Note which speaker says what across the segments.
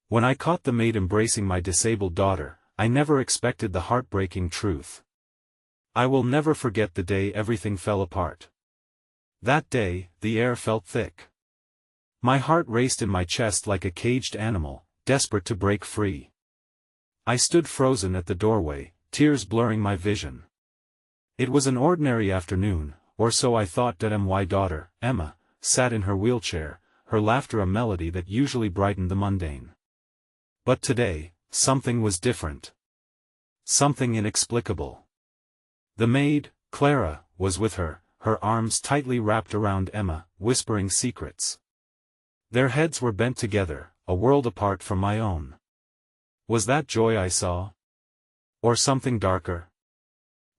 Speaker 1: When I caught the maid embracing my disabled daughter, I never expected the heartbreaking truth. I will never forget the day everything fell apart. That day, the air felt thick. My heart raced in my chest like a caged animal, desperate to break free. I stood frozen at the doorway, tears blurring my vision. It was an ordinary afternoon, or so I thought. My daughter, Emma, sat in her wheelchair, her laughter a melody that usually brightened the mundane. But today, something was different. Something inexplicable. The maid, Clara, was with her, her arms tightly wrapped around Emma, whispering secrets. Their heads were bent together, a world apart from my own. Was that joy I saw? Or something darker?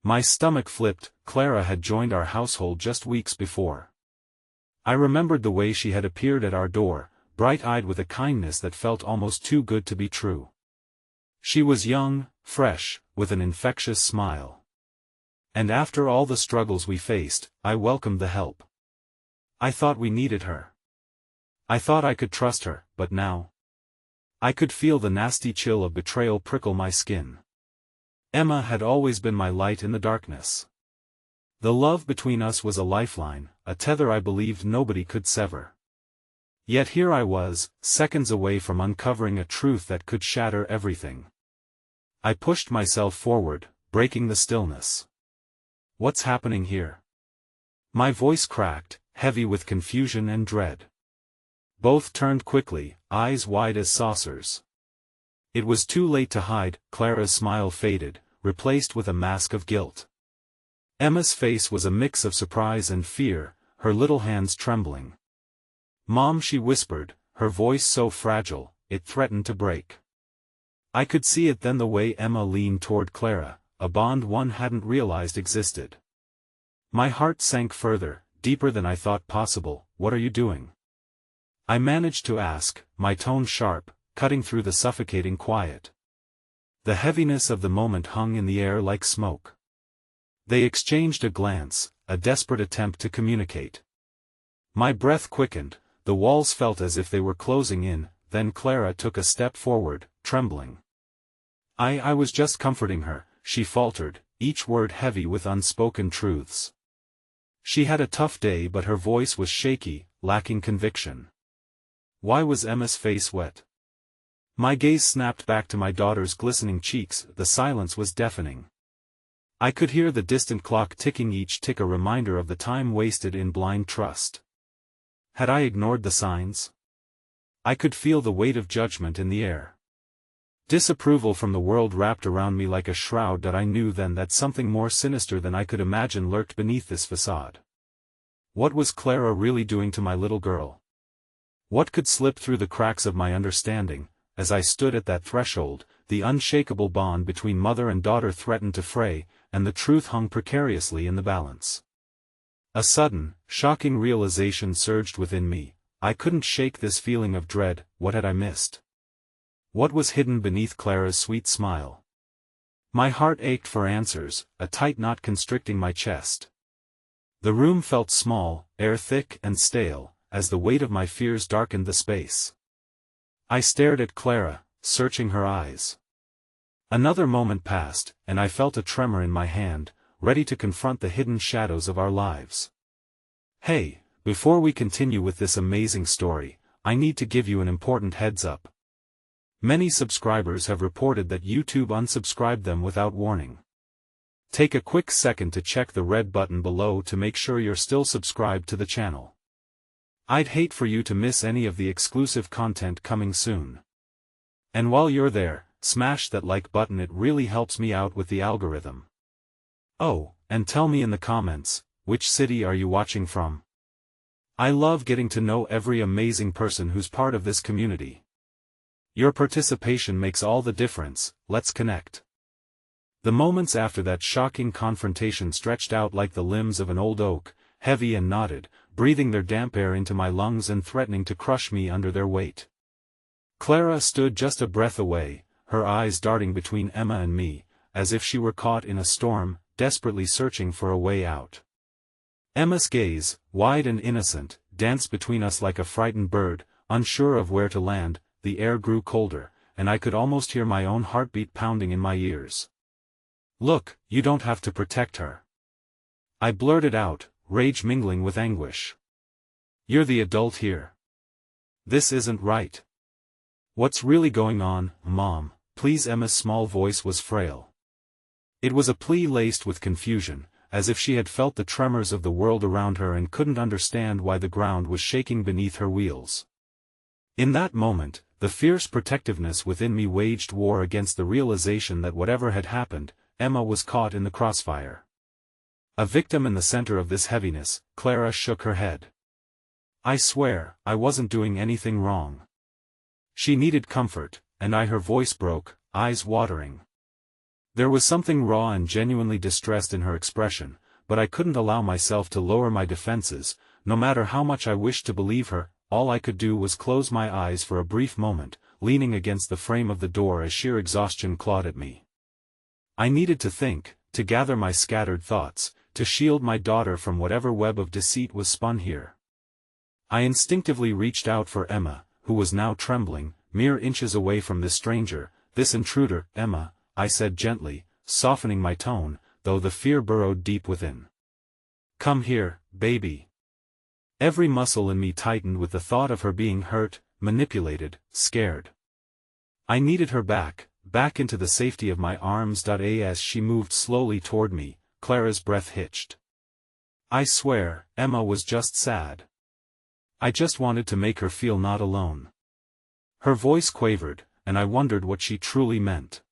Speaker 1: My stomach flipped. Clara had joined our household just weeks before. I remembered the way she had appeared at our door, bright-eyed with a kindness that felt almost too good to be true. She was young, fresh, with an infectious smile. And after all the struggles we faced, I welcomed the help. I thought we needed her. I thought I could trust her, but now I could feel the nasty chill of betrayal prickle my skin. Emma had always been my light in the darkness. The love between us was a lifeline, a tether I believed nobody could sever. Yet here I was, seconds away from uncovering a truth that could shatter everything. I pushed myself forward, breaking the stillness. What's happening here? My voice cracked, heavy with confusion and dread. Both turned quickly, eyes wide as saucers. It was too late to hide. Clara's smile faded, replaced with a mask of guilt. Emma's face was a mix of surprise and fear, her little hands trembling. "Mom," she whispered, her voice so fragile, it threatened to break. I could see it then, the way Emma leaned toward Clara, a bond one hadn't realized existed. My heart sank further, deeper than I thought possible. "What are you doing?" I managed to ask, my tone sharp, cutting through the suffocating quiet. The heaviness of the moment hung in the air like smoke. They exchanged a glance, a desperate attempt to communicate. My breath quickened, the walls felt as if they were closing in, then Clara took a step forward, trembling. I was just comforting her," she faltered, each word heavy with unspoken truths. She had a tough day, but her voice was shaky, lacking conviction. Why was Emma's face wet? My gaze snapped back to my daughter's glistening cheeks. The silence was deafening. I could hear the distant clock ticking, each tick a reminder of the time wasted in blind trust. Had I ignored the signs? I could feel the weight of judgment in the air. Disapproval from the world wrapped around me like a shroud. That I knew then that something more sinister than I could imagine lurked beneath this facade. What was Clara really doing to my little girl? What could slip through the cracks of my understanding? As I stood at that threshold, the unshakable bond between mother and daughter threatened to fray, and the truth hung precariously in the balance. A sudden, shocking realization surged within me. I couldn't shake this feeling of dread. What had I missed? What was hidden beneath Clara's sweet smile? My heart ached for answers, a tight knot constricting my chest. The room felt small, air thick and stale, as the weight of my fears darkened the space. I stared at Clara, searching her eyes. Another moment passed, and I felt a tremor in my hand, ready to confront the hidden shadows of our lives. Hey, before we continue with this amazing story, I need to give you an important heads up. Many subscribers have reported that YouTube unsubscribed them without warning. Take a quick second to check the red button below to make sure you're still subscribed to the channel. I'd hate for you to miss any of the exclusive content coming soon. And while you're there, smash that like button, it really helps me out with the algorithm. Oh, and tell me in the comments, which city are you watching from? I love getting to know every amazing person who's part of this community. Your participation makes all the difference. Let's connect. The moments after that shocking confrontation stretched out like the limbs of an old oak, heavy and knotted, breathing their damp air into my lungs and threatening to crush me under their weight. Clara stood just a breath away, her eyes darting between Emma and me, as if she were caught in a storm, desperately searching for a way out. Emma's gaze, wide and innocent, danced between us like a frightened bird, unsure of where to land. the air grew colder, and I could almost hear my own heartbeat pounding in my ears. "Look, you don't have to protect her," I blurted out, rage mingling with anguish. "You're the adult here. This isn't right. What's really going on, Mom, please?" Emma's small voice was frail. It was a plea laced with confusion, as if she had felt the tremors of the world around her and couldn't understand why the ground was shaking beneath her wheels. In that moment, the fierce protectiveness within me waged war against the realization that whatever had happened, Emma was caught in the crossfire. A victim in the center of this heaviness, Clara shook her head. "I swear, I wasn't doing anything wrong." She needed comfort, and her voice broke, eyes watering. There was something raw and genuinely distressed in her expression, but I couldn't allow myself to lower my defenses. No matter how much I wished to believe her, all I could do was close my eyes for a brief moment, leaning against the frame of the door as sheer exhaustion clawed at me. I needed to think, to gather my scattered thoughts, to shield my daughter from whatever web of deceit was spun here. I instinctively reached out for Emma, who was now trembling, mere inches away from this stranger, this intruder. "Emma," I said gently, softening my tone, though the fear burrowed deep within. "Come here, baby." Every muscle in me tightened with the thought of her being hurt, manipulated, scared. I needed her back into the safety of my arms. As she moved slowly toward me, Clara's breath hitched. "I swear, Emma was just sad. I just wanted to make her feel not alone." Her voice quavered, and I wondered what she truly meant.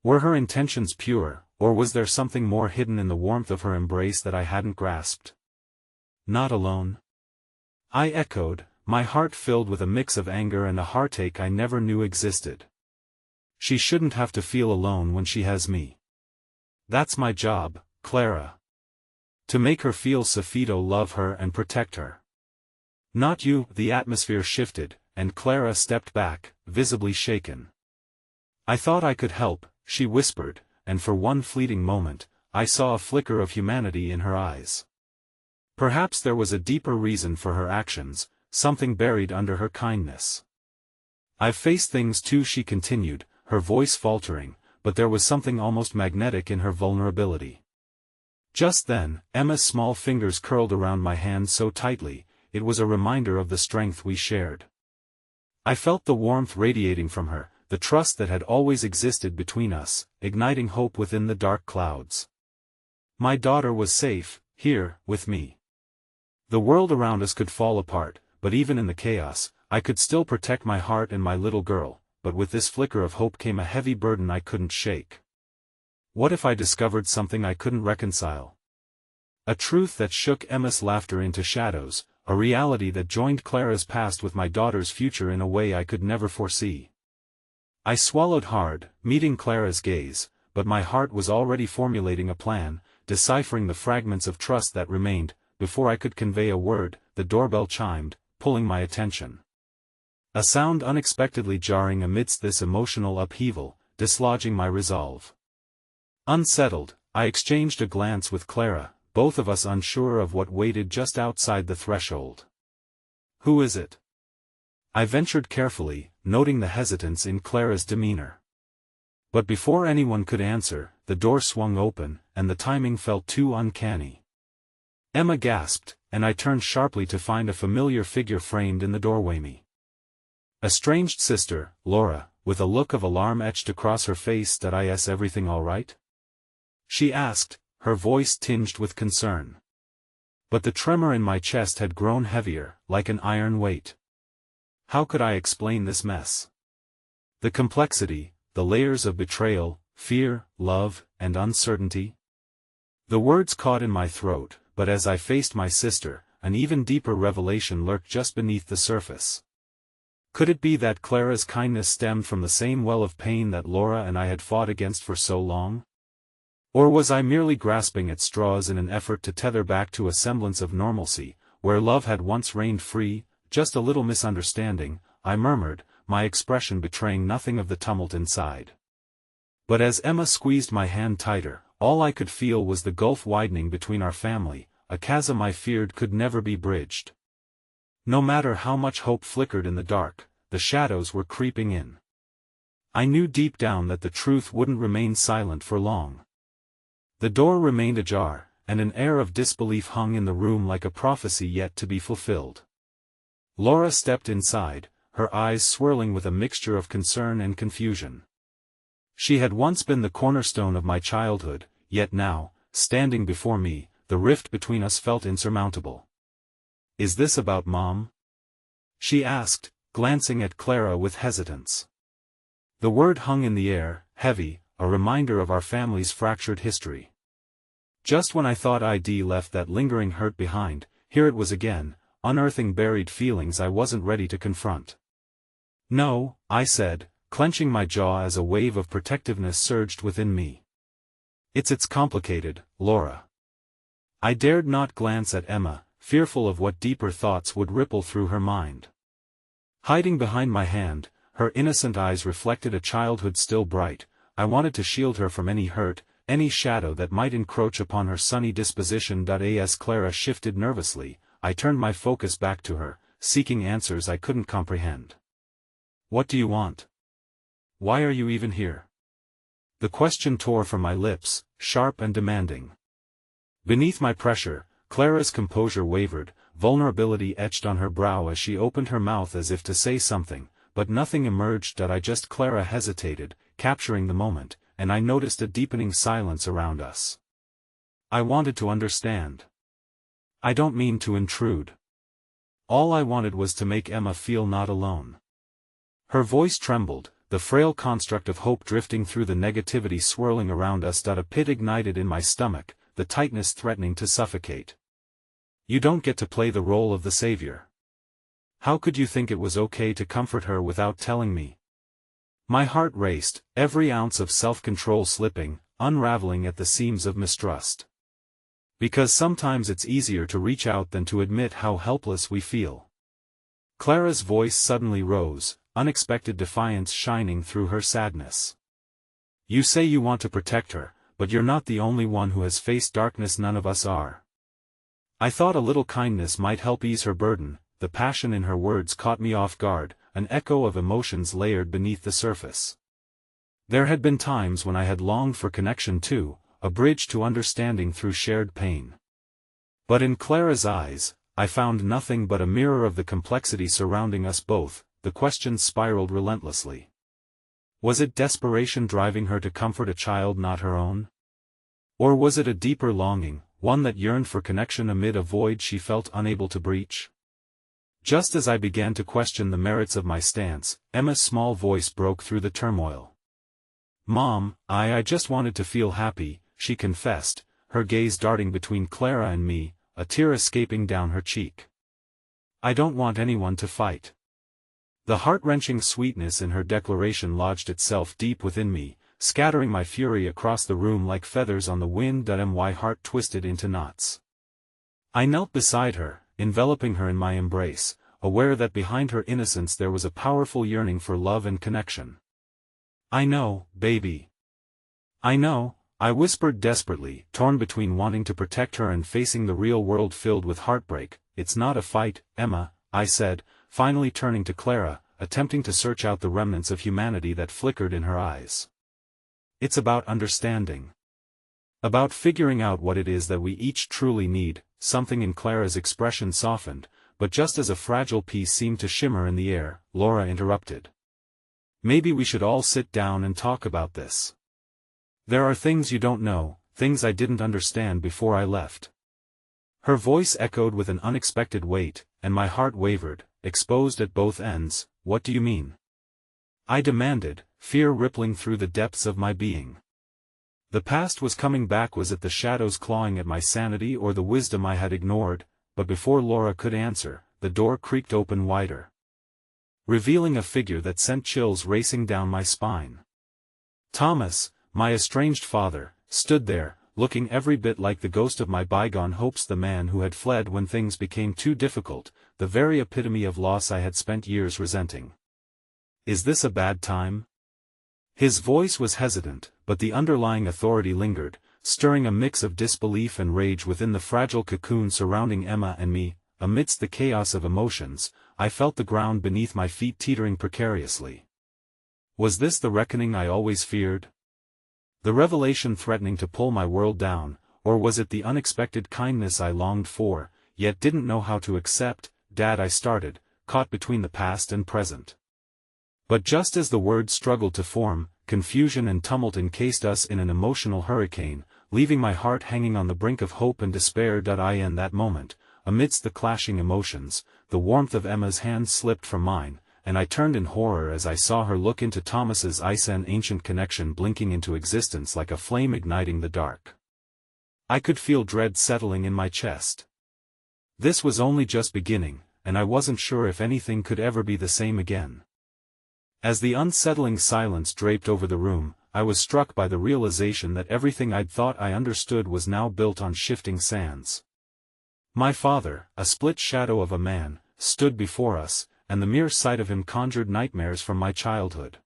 Speaker 1: Were her intentions pure, or was there something more hidden in the warmth of her embrace that I hadn't grasped? "Not alone?" I echoed, my heart filled with a mix of anger and a heartache I never knew existed. She shouldn't have to feel alone when she has me. That's my job, Clara. To make her feel safe, love her and protect her. Not you. The atmosphere shifted, and Clara stepped back, visibly shaken. "I thought I could help," she whispered, and for one fleeting moment, I saw a flicker of humanity in her eyes. Perhaps there was a deeper reason for her actions, something buried under her kindness. "I've faced things too," she continued, her voice faltering, but there was something almost magnetic in her vulnerability. Just then, Emma's small fingers curled around my hand so tightly, it was a reminder of the strength we shared. I felt the warmth radiating from her, the trust that had always existed between us, igniting hope within the dark clouds. My daughter was safe, here, with me. The world around us could fall apart, but even in the chaos, I could still protect my heart and my little girl. But with this flicker of hope came a heavy burden I couldn't shake. What if I discovered something I couldn't reconcile? A truth that shook Emma's laughter into shadows, a reality that joined Clara's past with my daughter's future in a way I could never foresee. I swallowed hard, meeting Clara's gaze, but my heart was already formulating a plan, deciphering the fragments of trust that remained. Before I could convey a word, the doorbell chimed, pulling my attention. A sound unexpectedly jarring amidst this emotional upheaval, dislodging my resolve. Unsettled, I exchanged a glance with Clara, both of us unsure of what waited just outside the threshold. "Who is it?" I ventured carefully, noting the hesitance in Clara's demeanor. But before anyone could answer, the door swung open, and the timing felt too uncanny. Emma gasped, and I turned sharply to find a familiar figure framed in the doorway. A estranged sister, Laura, with a look of alarm etched across her face. "Is everything all right?" she asked, her voice tinged with concern. But the tremor in my chest had grown heavier, like an iron weight. How could I explain this mess? The complexity, the layers of betrayal, fear, love, and uncertainty? The words caught in my throat, but as I faced my sister, an even deeper revelation lurked just beneath the surface. Could it be that Clara's kindness stemmed from the same well of pain that Laura and I had fought against for so long? Or was I merely grasping at straws in an effort to tether back to a semblance of normalcy, where love had once reigned free? "Just a little misunderstanding," I murmured, my expression betraying nothing of the tumult inside. But as Emma squeezed my hand tighter, all I could feel was the gulf widening between our family, a chasm I feared could never be bridged. No matter how much hope flickered in the dark, the shadows were creeping in. I knew deep down that the truth wouldn't remain silent for long. The door remained ajar, and an air of disbelief hung in the room like a prophecy yet to be fulfilled. Laura stepped inside, her eyes swirling with a mixture of concern and confusion. She had once been the cornerstone of my childhood, yet now, standing before me, the rift between us felt insurmountable. "Is this about Mom?" she asked, glancing at Clara with hesitance. The word hung in the air, heavy, a reminder of our family's fractured history. Just when I thought I'd left that lingering hurt behind, here it was again, unearthing buried feelings I wasn't ready to confront. "No," I said, clenching my jaw as a wave of protectiveness surged within me. It's complicated, Laura." I dared not glance at Emma, fearful of what deeper thoughts would ripple through her mind. Hiding behind my hand, her innocent eyes reflected a childhood still bright. I wanted to shield her from any hurt, any shadow that might encroach upon her sunny disposition. As Clara shifted nervously, I turned my focus back to her, seeking answers I couldn't comprehend. "What do you want? Why are you even here?" The question tore from my lips, sharp and demanding. Beneath my pressure, Clara's composure wavered, vulnerability etched on her brow as she opened her mouth as if to say something, but nothing emerged. Clara hesitated, capturing the moment, and I noticed a deepening silence around us. "I wanted to understand. I don't mean to intrude. All I wanted was to make Emma feel not alone." Her voice trembled, the frail construct of hope drifting through the negativity swirling around us. A pit ignited in my stomach, the tightness threatening to suffocate. "You don't get to play the role of the savior. How could you think it was okay to comfort her without telling me?" My heart raced, every ounce of self-control slipping, unraveling at the seams of mistrust. Because sometimes it's easier to reach out than to admit how helpless we feel. Clara's voice suddenly rose, unexpected defiance shining through her sadness. "You say you want to protect her, but you're not the only one who has faced darkness. None of us are." I thought a little kindness might help ease her burden. The passion in her words caught me off guard, an echo of emotions layered beneath the surface. There had been times when I had longed for connection too, a bridge to understanding through shared pain. But in Clara's eyes, I found nothing but a mirror of the complexity surrounding us both. The questions spiraled relentlessly. Was it desperation driving her to comfort a child not her own? Or was it a deeper longing, one that yearned for connection amid a void she felt unable to breach? Just as I began to question the merits of my stance, Emma's small voice broke through the turmoil. "Mom, I just wanted to feel happy," she confessed, her gaze darting between Clara and me, a tear escaping down her cheek. "I don't want anyone to fight." The heart-wrenching sweetness in her declaration lodged itself deep within me, scattering my fury across the room like feathers on the wind. My heart twisted into knots. I knelt beside her, enveloping her in my embrace, aware that behind her innocence there was a powerful yearning for love and connection. "I know, baby. I know," I whispered desperately, torn between wanting to protect her and facing the real world filled with heartbreak. "It's not a fight, Emma," I said, finally turning to Clara, attempting to search out the remnants of humanity that flickered in her eyes. "It's about understanding. About figuring out what it is that we each truly need." Something in Clara's expression softened, but just as a fragile piece seemed to shimmer in the air, Laura interrupted. "Maybe we should all sit down and talk about this. There are things you don't know, things I didn't understand before I left." Her voice echoed with an unexpected weight, and my heart wavered, exposed at both ends. "What do you mean?" I demanded, fear rippling through the depths of my being. The past was coming back. Was it the shadows clawing at my sanity or the wisdom I had ignored? But before Laura could answer, the door creaked open wider, revealing a figure that sent chills racing down my spine. Thomas, my estranged father, stood there, looking every bit like the ghost of my bygone hopes, the man who had fled when things became too difficult, the very epitome of loss I had spent years resenting. "Is this a bad time?" His voice was hesitant, but the underlying authority lingered, stirring a mix of disbelief and rage within the fragile cocoon surrounding Emma and me. amidst the chaos of emotions, I felt the ground beneath my feet teetering precariously. Was this the reckoning I always feared? The revelation threatening to pull my world down, or was it the unexpected kindness I longed for, yet didn't know how to accept? Dad, I started, caught between the past and present. But just as the words struggled to form, confusion and tumult encased us in an emotional hurricane, leaving my heart hanging on the brink of hope and despair. In that moment, amidst the clashing emotions, the warmth of Emma's hand slipped from mine, and I turned in horror as I saw her look into Thomas's eyes, an ancient connection blinking into existence like a flame igniting the dark. I could feel dread settling in my chest. This was only just beginning, and I wasn't sure if anything could ever be the same again. As the unsettling silence draped over the room, I was struck by the realization that everything I'd thought I understood was now built on shifting sands. My father, a split shadow of a man, stood before us, and the mere sight of him conjured nightmares from my childhood.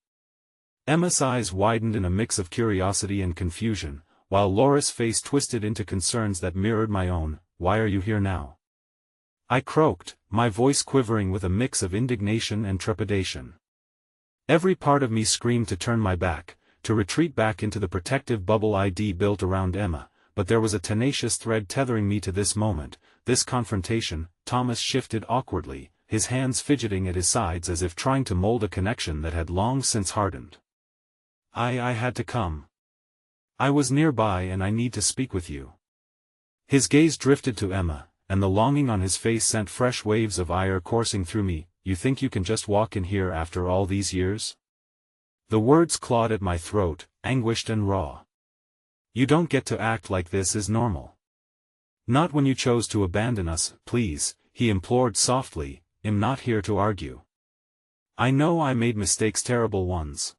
Speaker 1: Emma's eyes widened in a mix of curiosity and confusion, while Laura's face twisted into concerns that mirrored my own. Why are you here now? I croaked, my voice quivering with a mix of indignation and trepidation. Every part of me screamed to turn my back, to retreat back into the protective bubble I'd built around Emma, but there was a tenacious thread tethering me to this moment, this confrontation. Thomas shifted awkwardly, his hands fidgeting at his sides as if trying to mold a connection that had long since hardened. I had to come. I was nearby and I need to speak with you. His gaze drifted to Emma, and the longing on his face sent fresh waves of ire coursing through me. You think you can just walk in here after all these years? The words clawed at my throat, anguished and raw. You don't get to act like this is normal. Not when you chose to abandon us. Please, he implored softly, I'm not here to argue. I know I made mistakes, terrible ones.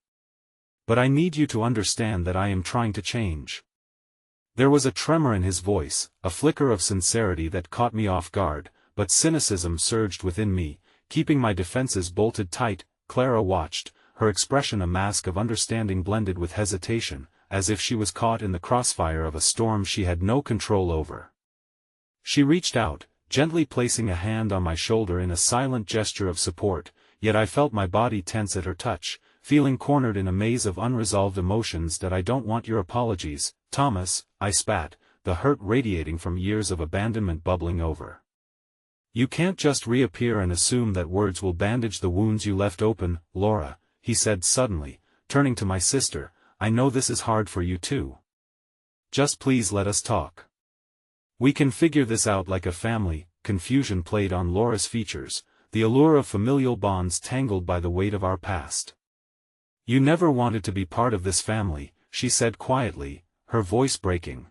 Speaker 1: But I need you to understand that I am trying to change. There was a tremor in his voice, a flicker of sincerity that caught me off guard, but cynicism surged within me, keeping my defenses bolted tight. Clara watched, her expression a mask of understanding blended with hesitation, as if she was caught in the crossfire of a storm she had no control over. She reached out, gently placing a hand on my shoulder in a silent gesture of support, yet I felt my body tense at her touch, feeling cornered in a maze of unresolved emotions. That I don't want your apologies, Thomas, I spat, the hurt radiating from years of abandonment bubbling over. You can't just reappear and assume that words will bandage the wounds you left open. Laura, he said suddenly, turning to my sister, I know this is hard for you too. Just please let us talk. We can figure this out like a family. Confusion played on Laura's features, the allure of familial bonds tangled by the weight of our past. You never wanted to be part of this family, she said quietly, her voice breaking.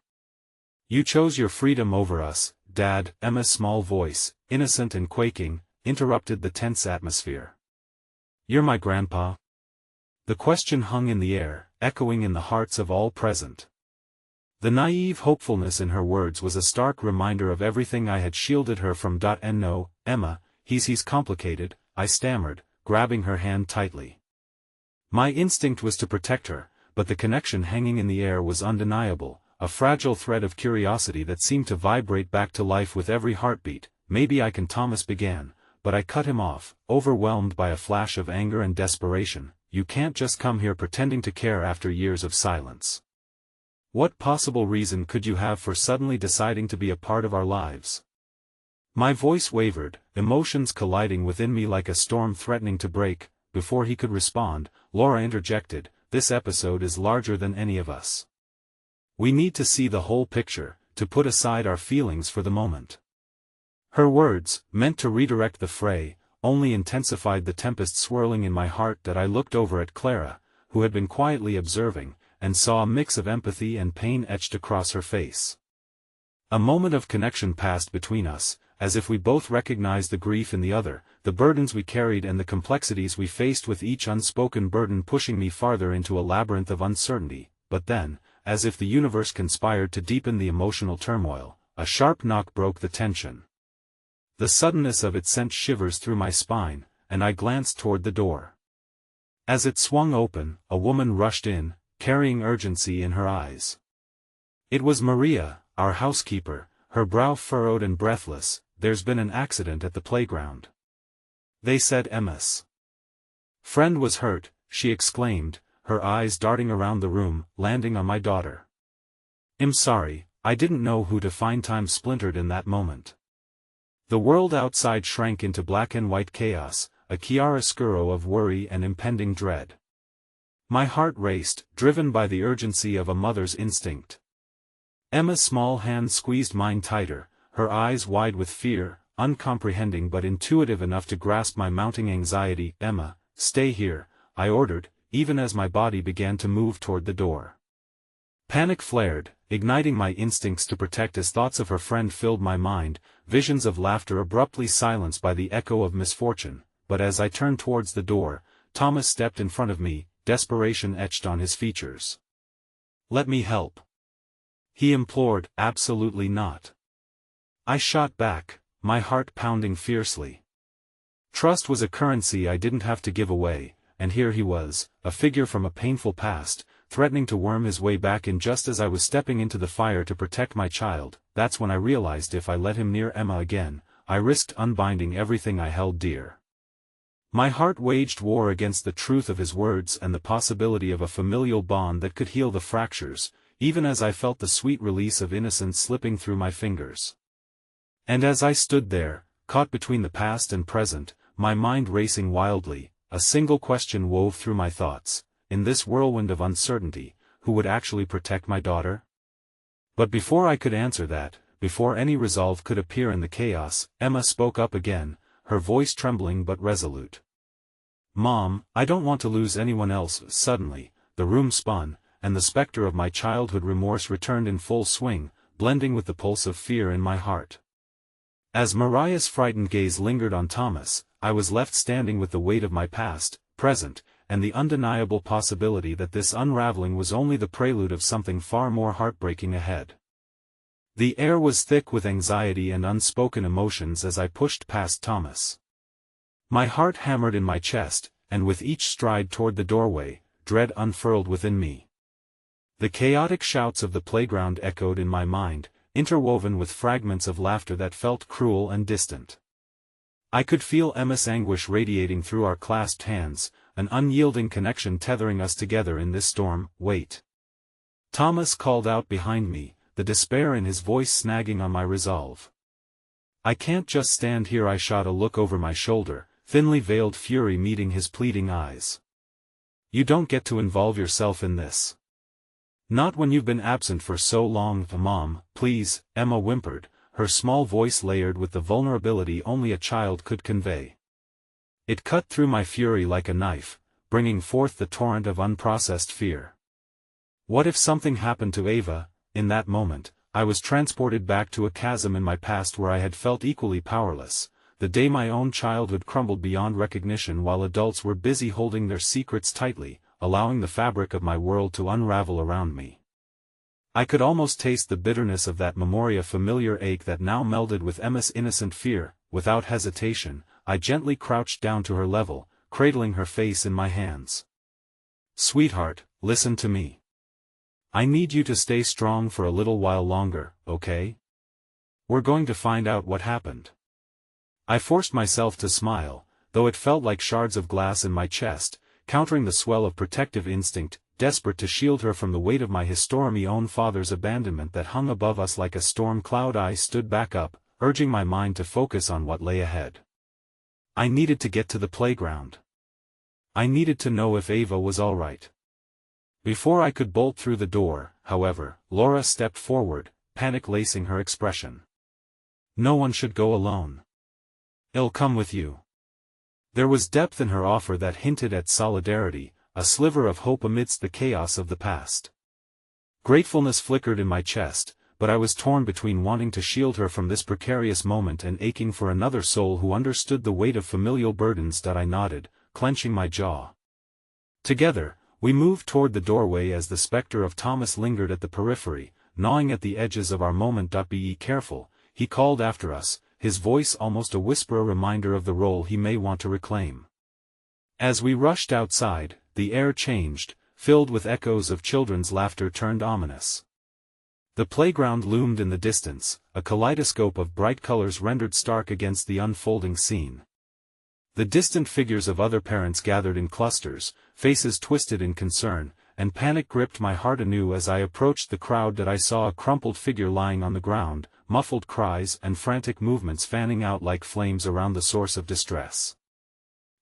Speaker 1: You chose your freedom over us, Dad. Emma's small voice, innocent and quaking, interrupted the tense atmosphere. You're my grandpa? The question hung in the air, echoing in the hearts of all present. The naive hopefulness in her words was a stark reminder of everything I had shielded her from. And no, Emma, he's complicated, I stammered, grabbing her hand tightly. My instinct was to protect her, but the connection hanging in the air was undeniable, a fragile thread of curiosity that seemed to vibrate back to life with every heartbeat. Maybe I can. Thomas began, but I cut him off, overwhelmed by a flash of anger and desperation. You can't just come here pretending to care after years of silence. What possible reason could you have for suddenly deciding to be a part of our lives? My voice wavered, emotions colliding within me like a storm threatening to break. Before he could respond, Laura interjected, this episode is larger than any of us. We need to see the whole picture, to put aside our feelings for the moment. Her words, meant to redirect the fray, only intensified the tempest swirling in my heart. That I looked over at Clara, who had been quietly observing, and saw a mix of empathy and pain etched across her face. A moment of connection passed between us, as if we both recognized the grief in the other, the burdens we carried and the complexities we faced, with each unspoken burden pushing me farther into a labyrinth of uncertainty. But then, as if the universe conspired to deepen the emotional turmoil, a sharp knock broke the tension. The suddenness of it sent shivers through my spine, and I glanced toward the door. As it swung open, a woman rushed in, carrying urgency in her eyes. It was Maria, our housekeeper, her brow furrowed and breathless. there's been an accident at the playground. They said Emma's friend was hurt, she exclaimed, her eyes darting around the room, landing on my daughter. I'm sorry, I didn't know who to find. Time splintered in that moment. The world outside shrank into black and white chaos, a chiaroscuro of worry and impending dread. My heart raced, driven by the urgency of a mother's instinct. Emma's small hand squeezed mine tighter, her eyes wide with fear, uncomprehending but intuitive enough to grasp my mounting anxiety. Emma, stay here, I ordered, even as my body began to move toward the door. Panic flared, igniting my instincts to protect as thoughts of her friend filled my mind, visions of laughter abruptly silenced by the echo of misfortune. But as I turned towards the door, Thomas stepped in front of me, desperation etched on his features. Let me help, he implored. Absolutely not, I shot back, my heart pounding fiercely. Trust was a currency I didn't have to give away, and here he was, a figure from a painful past, threatening to worm his way back in just as I was stepping into the fire to protect my child. That's when I realized if I let him near Emma again, I risked unbinding everything I held dear. My heart waged war against the truth of his words and the possibility of a familial bond that could heal the fractures, even as I felt the sweet release of innocence slipping through my fingers. And as I stood there, caught between the past and present, my mind racing wildly, a single question wove through my thoughts: in this whirlwind of uncertainty, who would actually protect my daughter? But before I could answer that, before any resolve could appear in the chaos, Emma spoke up again, her voice trembling but resolute. Mom, I don't want to lose anyone else. Suddenly, the room spun, and the specter of my childhood remorse returned in full swing, blending with the pulse of fear in my heart. As Mariah's frightened gaze lingered on Thomas, I was left standing with the weight of my past, present, and the undeniable possibility that this unraveling was only the prelude of something far more heartbreaking ahead. The air was thick with anxiety and unspoken emotions as I pushed past Thomas. My heart hammered in my chest, and with each stride toward the doorway, dread unfurled within me. The chaotic shouts of the playground echoed in my mind, interwoven with fragments of laughter that felt cruel and distant. I could feel Emma's anguish radiating through our clasped hands, an unyielding connection tethering us together in this storm. Wait, Thomas called out behind me, the despair in his voice snagging on my resolve. I can't just stand here. I shot a look over my shoulder, thinly veiled fury meeting his pleading eyes. You don't get to involve yourself in this. Not when you've been absent for so long. Mom, please, Emma whimpered, her small voice layered with the vulnerability only a child could convey. It cut through my fury like a knife, bringing forth the torrent of unprocessed fear. What if something happened to Ava? In that moment, I was transported back to a chasm in my past where I had felt equally powerless, the day my own childhood crumbled beyond recognition while adults were busy holding their secrets tightly, allowing the fabric of my world to unravel around me. I could almost taste the bitterness of that memory, a familiar ache that now melded with Emma's innocent fear. Without hesitation, I gently crouched down to her level, cradling her face in my hands. Sweetheart, listen to me. I need you to stay strong for a little while longer, okay? We're going to find out what happened. I forced myself to smile, though it felt like shards of glass in my chest, countering the swell of protective instinct, desperate to shield her from the weight of my historically own father's abandonment that hung above us like a storm cloud. I stood back up, urging my mind to focus on what lay ahead. I needed to get to the playground. I needed to know if Ava was all right. Before I could bolt through the door, however, Laura stepped forward, panic lacing her expression. No one should go alone. I'll come with you. There was depth in her offer that hinted at solidarity, a sliver of hope amidst the chaos of the past. Gratefulness flickered in my chest, but I was torn between wanting to shield her from this precarious moment and aching for another soul who understood the weight of familial burdens. I nodded, clenching my jaw. Together, we moved toward the doorway as the specter of Thomas lingered at the periphery, gnawing at the edges of our moment. Be careful, he called after us, his voice almost a whisper, a reminder of the role he may want to reclaim. As we rushed outside, the air changed, filled with echoes of children's laughter turned ominous. The playground loomed in the distance, a kaleidoscope of bright colors rendered stark against the unfolding scene. The distant figures of other parents gathered in clusters, faces twisted in concern, and panic gripped my heart anew as I approached the crowd. That I saw a crumpled figure lying on the ground, muffled cries and frantic movements fanning out like flames around the source of distress.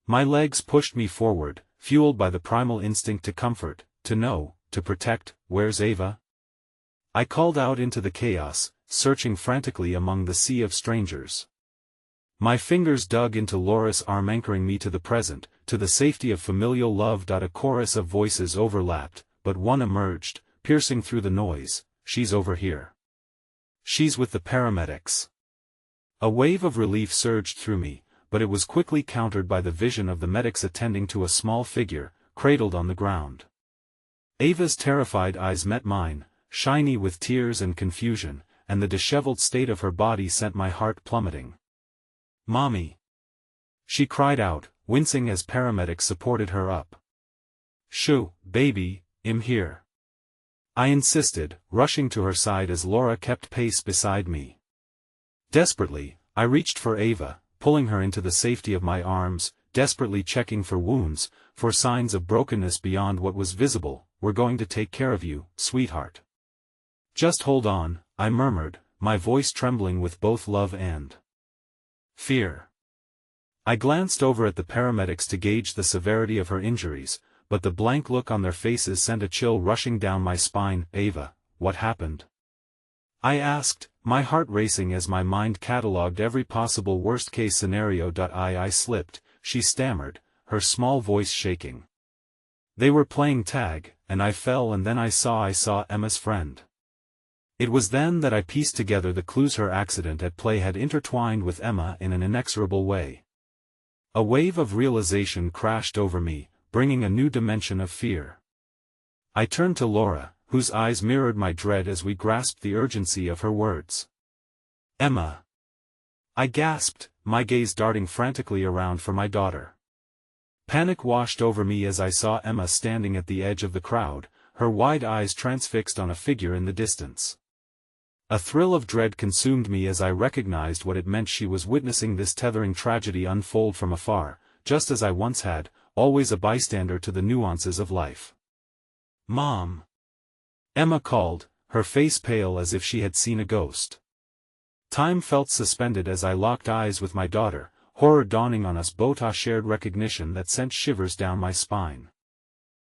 Speaker 1: My legs pushed me forward, fueled by the primal instinct to comfort, to know, to protect. Where's Ava? I called out into the chaos, searching frantically among the sea of strangers. My fingers dug into Laura's arm, anchoring me to the present, to the safety of familial love. A chorus of voices overlapped, but one emerged, piercing through the noise. She's over here. She's with the paramedics. A wave of relief surged through me, but it was quickly countered by the vision of the medics attending to a small figure, cradled on the ground. Ava's terrified eyes met mine, shiny with tears and confusion, and the disheveled state of her body sent my heart plummeting. "Mommy!" she cried out, wincing as paramedics supported her up. "Shoo, baby, I'm here," I insisted, rushing to her side as Laura kept pace beside me. Desperately, I reached for Ava, pulling her into the safety of my arms, desperately checking for wounds, for signs of brokenness beyond what was visible. "We're going to take care of you, sweetheart. Just hold on," I murmured, my voice trembling with both love and fear. I glanced over at the paramedics to gauge the severity of her injuries, but the blank look on their faces sent a chill rushing down my spine. "Ava, what happened?" I asked, my heart racing as my mind catalogued every possible worst-case scenario. I slipped, she stammered, her small voice shaking. "They were playing tag, and I fell, and then I saw Emma's friend." It was then that I pieced together the clues. Her accident at play had intertwined with Emma in an inexorable way. A wave of realization crashed over me, bringing a new dimension of fear. I turned to Laura, whose eyes mirrored my dread as we grasped the urgency of her words. "Emma!" I gasped, my gaze darting frantically around for my daughter. Panic washed over me as I saw Emma standing at the edge of the crowd, her wide eyes transfixed on a figure in the distance. A thrill of dread consumed me as I recognized what it meant. She was witnessing this tethering tragedy unfold from afar, just as I once had, always a bystander to the nuances of life. "Mom!" Emma called, her face pale as if she had seen a ghost. Time felt suspended as I locked eyes with my daughter, horror dawning on us both, a shared recognition that sent shivers down my spine.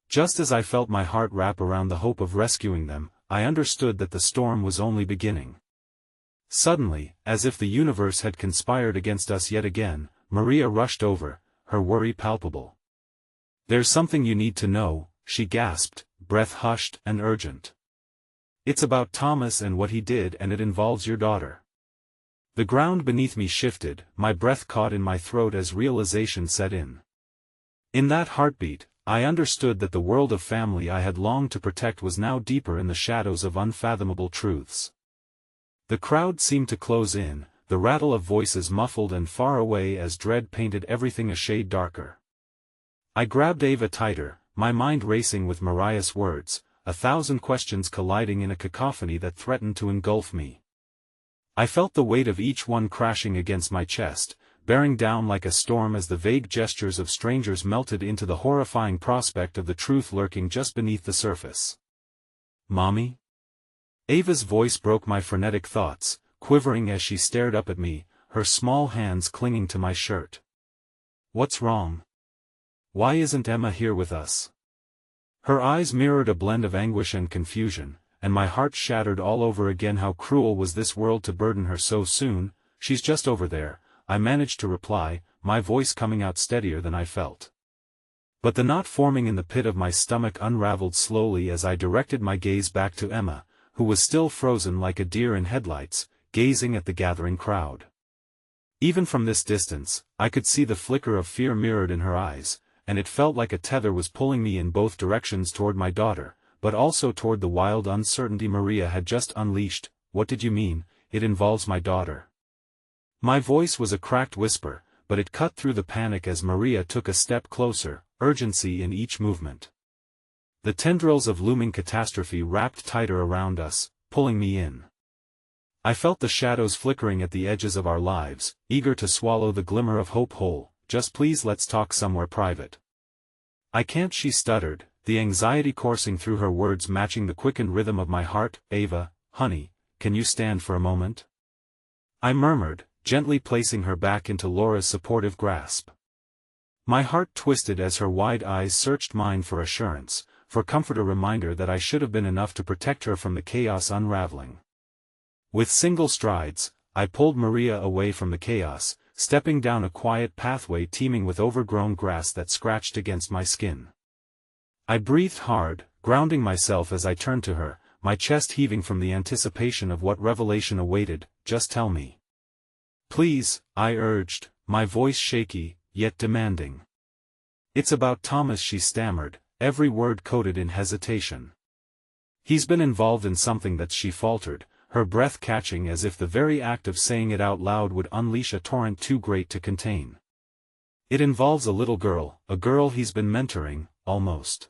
Speaker 1: Just as I felt my heart wrap around the hope of rescuing them, I understood that the storm was only beginning. Suddenly, as if the universe had conspired against us yet again, Maria rushed over, her worry palpable. "There's something you need to know," she gasped, breath hushed and urgent. "It's about Thomas and what he did, and it involves your daughter." The ground beneath me shifted, my breath caught in my throat as realization set in. In that heartbeat, I understood that the world of family I had longed to protect was now deeper in the shadows of unfathomable truths. The crowd seemed to close in, the rattle of voices muffled and far away as dread painted everything a shade darker. I grabbed Ava tighter, my mind racing with Mariah's words, 1,000 questions colliding in a cacophony that threatened to engulf me. I felt the weight of each one crashing against my chest, bearing down like a storm as the vague gestures of strangers melted into the horrifying prospect of the truth lurking just beneath the surface. "Mommy?" Ava's voice broke my frenetic thoughts, quivering as she stared up at me, her small hands clinging to my shirt. "What's wrong? Why isn't Emma here with us?" Her eyes mirrored a blend of anguish and confusion, and my heart shattered all over again. How cruel was this world to burden her so soon. "She's just over there," I managed to reply, my voice coming out steadier than I felt. But the knot forming in the pit of my stomach unraveled slowly as I directed my gaze back to Emma, who was still frozen like a deer in headlights, gazing at the gathering crowd. Even from this distance, I could see the flicker of fear mirrored in her eyes, and it felt like a tether was pulling me in both directions toward my daughter, but also toward the wild uncertainty Maria had just unleashed. "What did you mean, it involves my daughter?" My voice was a cracked whisper, but it cut through the panic as Maria took a step closer, urgency in each movement. The tendrils of looming catastrophe wrapped tighter around us, pulling me in. I felt the shadows flickering at the edges of our lives, eager to swallow the glimmer of hope whole. Just please let's talk somewhere private. I can't, she stuttered, the anxiety coursing through her words matching the quickened rhythm of my heart. Ava, honey, can you stand for a moment? I murmured, gently placing her back into Laura's supportive grasp. My heart twisted as her wide eyes searched mine for assurance, for comfort, a reminder that I should have been enough to protect her from the chaos unraveling. With single strides, I pulled Maria away from the chaos, stepping down a quiet pathway teeming with overgrown grass that scratched against my skin. I breathed hard, grounding myself as I turned to her, my chest heaving from the anticipation of what revelation awaited. Just tell me. Please, I urged, my voice shaky, yet demanding. It's about Thomas, she stammered, every word coated in hesitation. He's been involved in something that, she faltered, her breath catching as if the very act of saying it out loud would unleash a torrent too great to contain. It involves a little girl, a girl he's been mentoring, almost.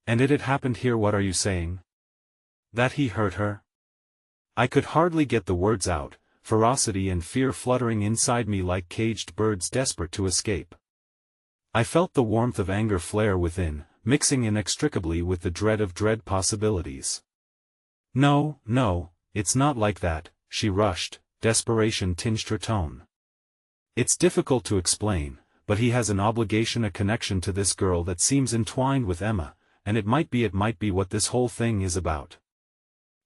Speaker 1: And it had happened here. What are you saying? That he hurt her? I could hardly get the words out, ferocity and fear fluttering inside me like caged birds desperate to escape. I felt the warmth of anger flare within, mixing inextricably with the dread of dread possibilities. No, it's not like that, she rushed, desperation tinged her tone. It's difficult to explain, but he has an obligation, a connection to this girl that seems entwined with Emma, and it might be what this whole thing is about.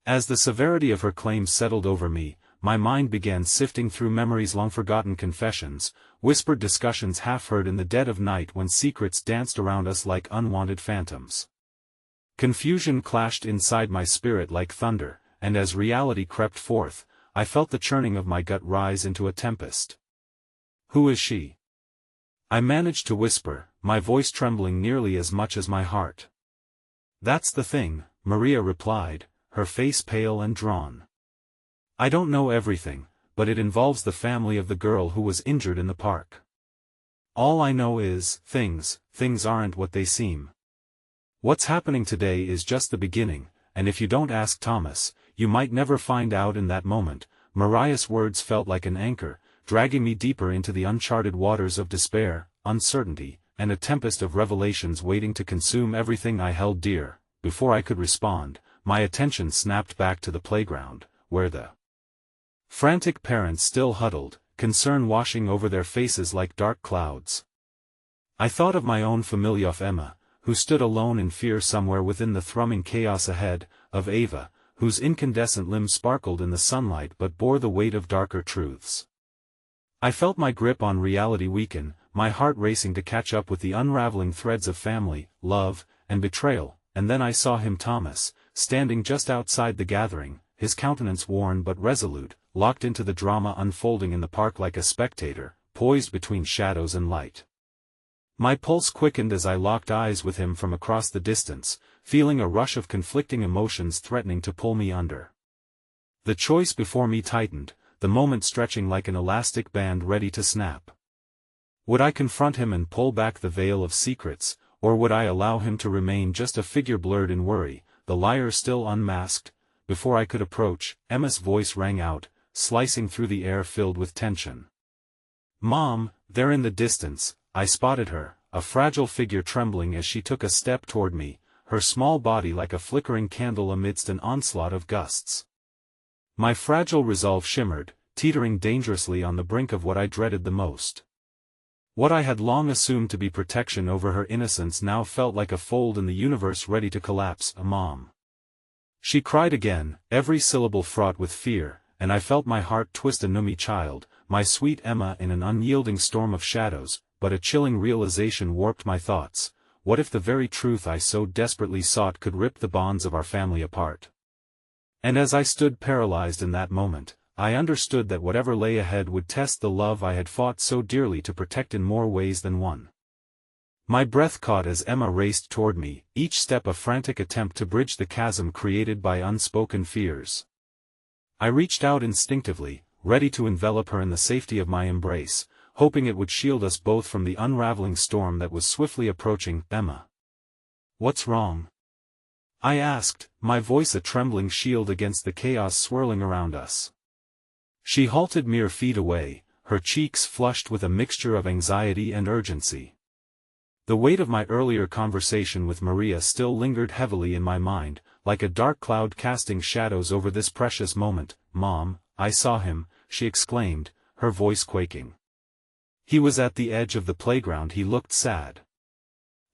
Speaker 1: As the severity of her claims settled over me, my mind began sifting through memories, long-forgotten confessions, whispered discussions half heard in the dead of night when secrets danced around us like unwanted phantoms. Confusion clashed inside my spirit like thunder, and as reality crept forth, I felt the churning of my gut rise into a tempest. Who is she? I managed to whisper, my voice trembling nearly as much as my heart. That's the thing, Maria replied, her face pale and drawn. I don't know everything, but it involves the family of the girl who was injured in the park. All I know is, things aren't what they seem. What's happening today is just the beginning, and if you don't ask Thomas, you might never find out. In that moment, Mariah's words felt like an anchor, dragging me deeper into the uncharted waters of despair, uncertainty, and a tempest of revelations waiting to consume everything I held dear. Before I could respond, my attention snapped back to the playground, where the frantic parents still huddled, concern washing over their faces like dark clouds. I thought of my own familia, of Emma, who stood alone in fear somewhere within the thrumming chaos ahead, of Ava, whose incandescent limbs sparkled in the sunlight but bore the weight of darker truths. I felt my grip on reality weaken, my heart racing to catch up with the unraveling threads of family, love, and betrayal, and then I saw him, Thomas, standing just outside the gathering, his countenance worn but resolute, locked into the drama unfolding in the park like a spectator, poised between shadows and light. My pulse quickened as I locked eyes with him from across the distance, feeling a rush of conflicting emotions threatening to pull me under. The choice before me tightened, the moment stretching like an elastic band ready to snap. Would I confront him and pull back the veil of secrets, or would I allow him to remain just a figure blurred in worry, the liar still unmasked? Before I could approach, Emma's voice rang out, slicing through the air filled with tension. Mom, there in the distance, I spotted her, a fragile figure trembling as she took a step toward me, her small body like a flickering candle amidst an onslaught of gusts. My fragile resolve shimmered, teetering dangerously on the brink of what I dreaded the most. What I had long assumed to be protection over her innocence now felt like a fold in the universe ready to collapse. Mom. She cried again, every syllable fraught with fear, and I felt my heart twist. A nummy child, my sweet Emma, in an unyielding storm of shadows, but a chilling realization warped my thoughts. What if the very truth I so desperately sought could rip the bonds of our family apart? And as I stood paralyzed in that moment, I understood that whatever lay ahead would test the love I had fought so dearly to protect in more ways than one. My breath caught as Emma raced toward me, each step a frantic attempt to bridge the chasm created by unspoken fears. I reached out instinctively, ready to envelop her in the safety of my embrace, hoping it would shield us both from the unraveling storm that was swiftly approaching. Emma. What's wrong? I asked, my voice a trembling shield against the chaos swirling around us. She halted mere feet away, her cheeks flushed with a mixture of anxiety and urgency. The weight of my earlier conversation with Maria still lingered heavily in my mind, like a dark cloud casting shadows over this precious moment. "Mom, I saw him," she exclaimed, her voice quaking. "He was at the edge of the playground. He looked sad.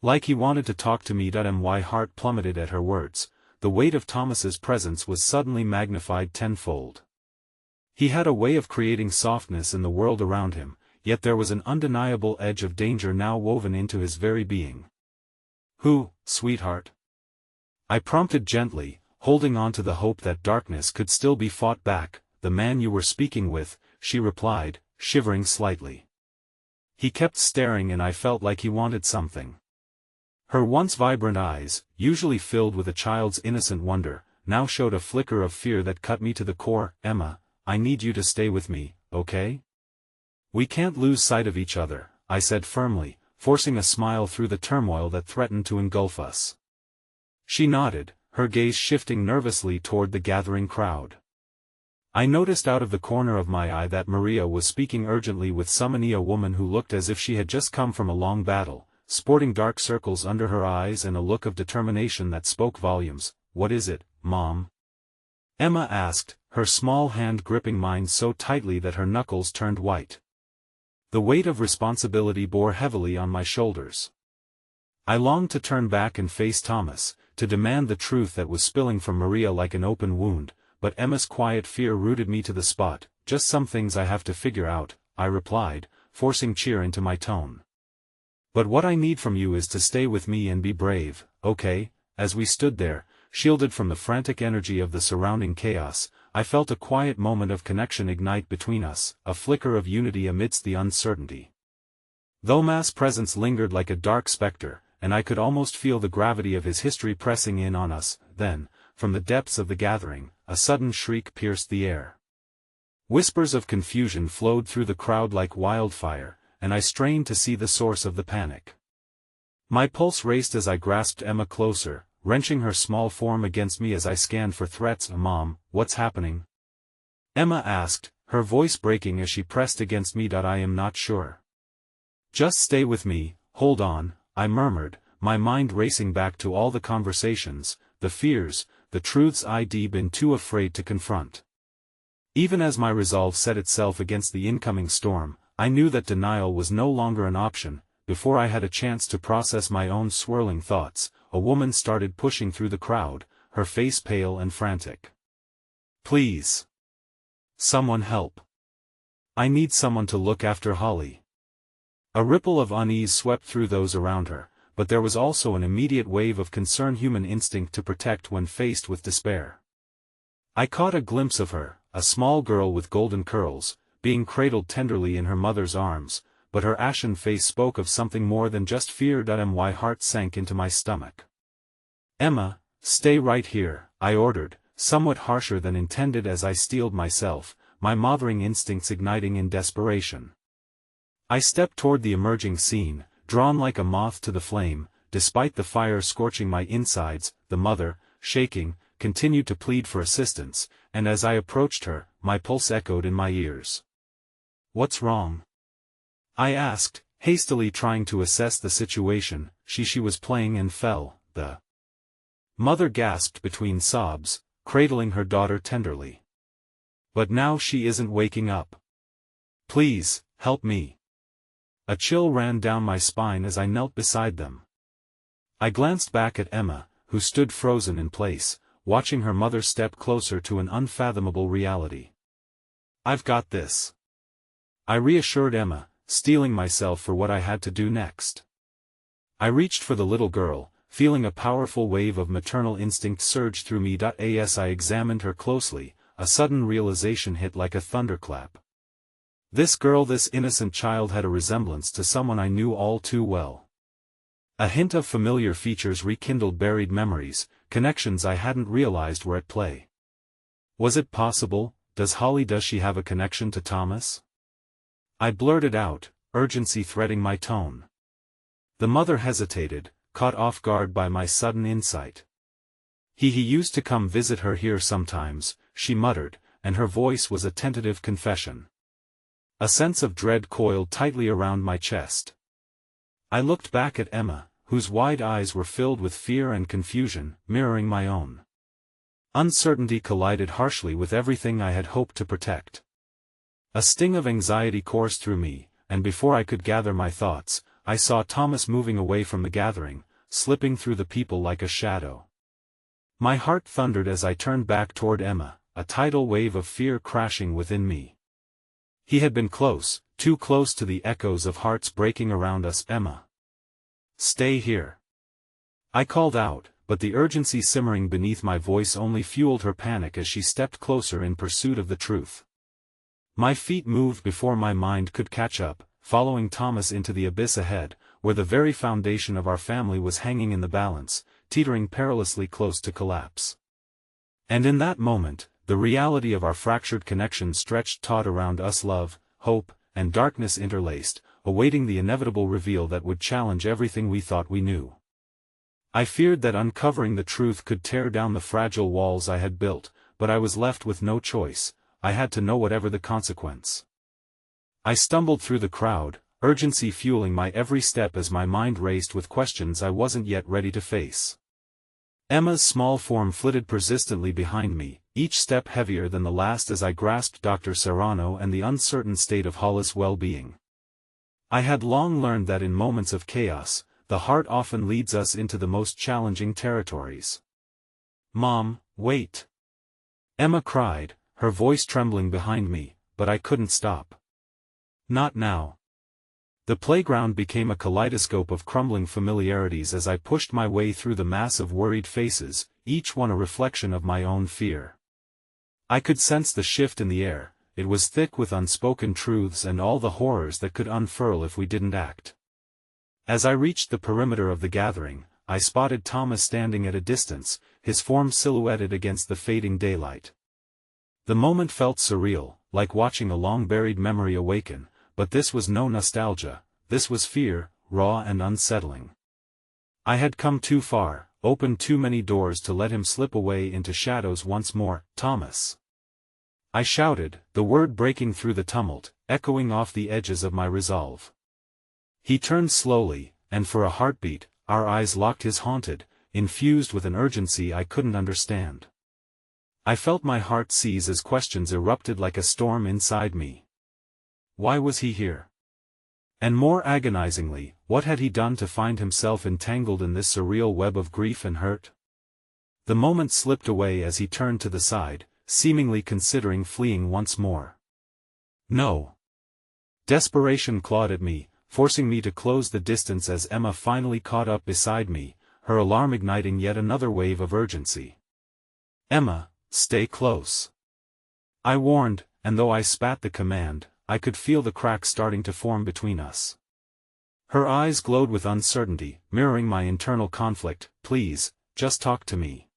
Speaker 1: Like he wanted to talk to me." My heart plummeted at her words. The weight of Thomas's presence was suddenly magnified tenfold. He had a way of creating softness in the world around him, yet there was an undeniable edge of danger now woven into his very being. "Who, sweetheart?" I prompted gently, holding on to the hope that darkness could still be fought back. "The man you were speaking with," she replied, shivering slightly. "He kept staring and I felt like he wanted something." Her once vibrant eyes, usually filled with a child's innocent wonder, now showed a flicker of fear that cut me to the core. "Emma, I need you to stay with me, okay? We can't lose sight of each other," I said firmly, forcing a smile through the turmoil that threatened to engulf us. She nodded, her gaze shifting nervously toward the gathering crowd. I noticed out of the corner of my eye that Maria was speaking urgently with a woman who looked as if she had just come from a long battle, sporting dark circles under her eyes and a look of determination that spoke volumes. "What is it, Mom?" Emma asked, her small hand gripping mine so tightly that her knuckles turned white. The weight of responsibility bore heavily on my shoulders. I longed to turn back and face Thomas, to demand the truth that was spilling from Maria like an open wound, but Emma's quiet fear rooted me to the spot. "Just some things I have to figure out," I replied, forcing cheer into my tone. "But what I need from you is to stay with me and be brave, okay?" As we stood there, shielded from the frantic energy of the surrounding chaos, I felt a quiet moment of connection ignite between us, a flicker of unity amidst the uncertainty. Thomas' presence lingered like a dark specter, and I could almost feel the gravity of his history pressing in on us. Then, from the depths of the gathering, a sudden shriek pierced the air. Whispers of confusion flowed through the crowd like wildfire, and I strained to see the source of the panic. My pulse raced as I grasped Emma closer, wrenching her small form against me as I scanned for threats. "Mom, what's happening?" Emma asked, her voice breaking as she pressed against me. "I am not sure. Just stay with me, hold on," I murmured, my mind racing back to all the conversations, the fears, the truths I'd been too afraid to confront. Even as my resolve set itself against the incoming storm, I knew that denial was no longer an option. Before I had a chance to process my own swirling thoughts, a woman started pushing through the crowd, her face pale and frantic. "Please. Someone help. I need someone to look after Holly." A ripple of unease swept through those around her, but there was also an immediate wave of concern, human instinct to protect when faced with despair. I caught a glimpse of her, a small girl with golden curls, being cradled tenderly in her mother's arms, but her ashen face spoke of something more than just fear. My heart sank into my stomach. "Emma, stay right here," I ordered, somewhat harsher than intended as I steeled myself, my mothering instincts igniting in desperation. I stepped toward the emerging scene, drawn like a moth to the flame, despite the fire scorching my insides. The mother, shaking, continued to plead for assistance, and as I approached her, my pulse echoed in my ears. "What's wrong?" I asked, hastily trying to assess the situation. She was playing and fell. The mother gasped between sobs, cradling her daughter tenderly. "But now she isn't waking up. Please, help me." A chill ran down my spine as I knelt beside them. I glanced back at Emma, who stood frozen in place, watching her mother step closer to an unfathomable reality. "I've got this," I reassured Emma, steeling myself for what I had to do next. I reached for the little girl, feeling a powerful wave of maternal instinct surge through me. As I examined her closely, a sudden realization hit like a thunderclap. This girl, this innocent child, had a resemblance to someone I knew all too well. A hint of familiar features rekindled buried memories, connections I hadn't realized were at play. Was it possible? Does she have a connection to Thomas? I blurted out, urgency threading my tone. The mother hesitated, caught off guard by my sudden insight. He used to come visit her here sometimes," she muttered, and her voice was a tentative confession. A sense of dread coiled tightly around my chest. I looked back at Emma, whose wide eyes were filled with fear and confusion, mirroring my own. Uncertainty collided harshly with everything I had hoped to protect. A sting of anxiety coursed through me, and before I could gather my thoughts, I saw Thomas moving away from the gathering, slipping through the people like a shadow. My heart thundered as I turned back toward Emma, a tidal wave of fear crashing within me. He had been close, too close to the echoes of hearts breaking around us. "Emma. Stay here." I called out, but the urgency simmering beneath my voice only fueled her panic as she stepped closer in pursuit of the truth. My feet moved before my mind could catch up, following Thomas into the abyss ahead, where the very foundation of our family was hanging in the balance, teetering perilously close to collapse. And in that moment, the reality of our fractured connection stretched taut around us, love, hope, and darkness interlaced, awaiting the inevitable reveal that would challenge everything we thought we knew. I feared that uncovering the truth could tear down the fragile walls I had built, but I was left with no choice. I had to know whatever the consequence. I stumbled through the crowd, urgency fueling my every step as my mind raced with questions I wasn't yet ready to face. Emma's small form flitted persistently behind me, each step heavier than the last as I grasped Dr. Serrano and the uncertain state of Hollis' well-being. I had long learned that in moments of chaos, the heart often leads us into the most challenging territories. "Mom, wait!" Emma cried, her voice trembling behind me, but I couldn't stop. "Not now." The playground became a kaleidoscope of crumbling familiarities as I pushed my way through the mass of worried faces, each one a reflection of my own fear. I could sense the shift in the air. It was thick with unspoken truths and all the horrors that could unfurl if we didn't act. As I reached the perimeter of the gathering, I spotted Thomas standing at a distance, his form silhouetted against the fading daylight. The moment felt surreal, like watching a long-buried memory awaken, but this was no nostalgia, this was fear, raw and unsettling. I had come too far, opened too many doors to let him slip away into shadows once more. "Thomas!" I shouted, the word breaking through the tumult, echoing off the edges of my resolve. He turned slowly, and for a heartbeat, our eyes locked, his haunted, infused with an urgency I couldn't understand. I felt my heart seize as questions erupted like a storm inside me. Why was he here? And more agonizingly, what had he done to find himself entangled in this surreal web of grief and hurt? The moment slipped away as he turned to the side, seemingly considering fleeing once more. No. Desperation clawed at me, forcing me to close the distance as Emma finally caught up beside me, her alarm igniting yet another wave of urgency. "Emma, stay close," I warned, and though I spat the command, I could feel the cracks starting to form between us. Her eyes glowed with uncertainty, mirroring my internal conflict. "Please, just talk to me."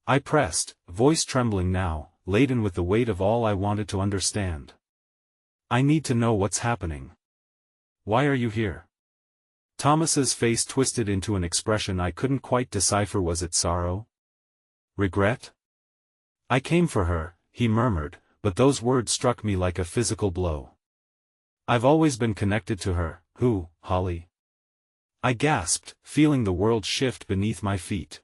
Speaker 1: I pressed, voice trembling now, laden with the weight of all I wanted to understand. "I need to know what's happening. Why are you here?" Thomas's face twisted into an expression I couldn't quite decipher. Was it sorrow? Regret? "I came for her," he murmured, but those words struck me like a physical blow. "I've always been connected to her." "Who, Holly?" I gasped, feeling the world shift beneath my feet.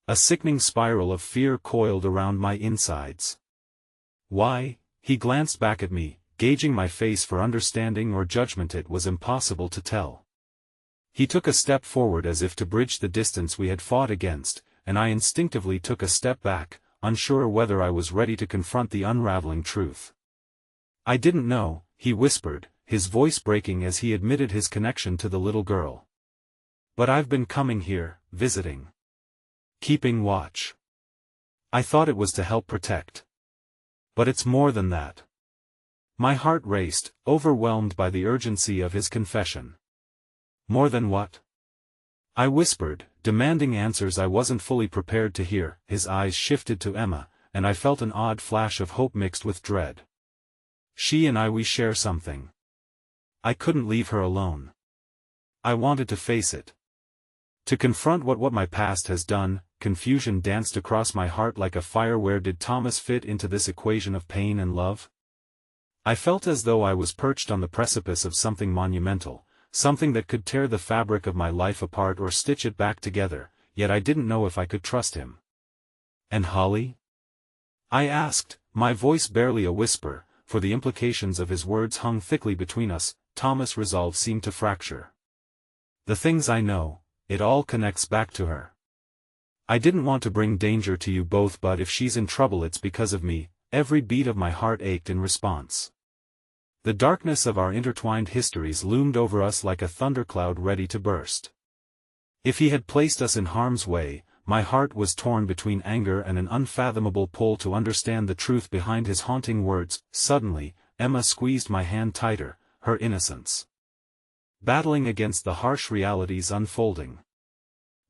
Speaker 1: A sickening spiral of fear coiled around my insides. "Why?" He glanced back at me, gauging my face for understanding or judgment. It was impossible to tell. He took a step forward as if to bridge the distance we had fought against, and I instinctively took a step back, unsure whether I was ready to confront the unraveling truth. "I didn't know," he whispered, his voice breaking as he admitted his connection to the little girl. "But I've been coming here, visiting. Keeping watch. I thought it was to help protect. But it's more than that." My heart raced, overwhelmed by the urgency of his confession. "More than what?" I whispered, demanding answers I wasn't fully prepared to hear. His eyes shifted to Emma, and I felt an odd flash of hope mixed with dread. "She and we share something. I couldn't leave her alone. I wanted to face it. To confront what my past has done, confusion danced across my heart like a fire. Where did Thomas fit into this equation of pain and love? I felt as though I was perched on the precipice of something monumental, something that could tear the fabric of my life apart or stitch it back together, yet I didn't know if I could trust him. "And Holly?" I asked, my voice barely a whisper, for the implications of his words hung thickly between us. Thomas' resolve seemed to fracture. "The things I know, it all connects back to her. I didn't want to bring danger to you both, but if she's in trouble it's because of me." Every beat of my heart ached in response. The darkness of our intertwined histories loomed over us like a thundercloud ready to burst. If he had placed us in harm's way, my heart was torn between anger and an unfathomable pull to understand the truth behind his haunting words. Suddenly, Emma squeezed my hand tighter, her innocence battling against the harsh realities unfolding.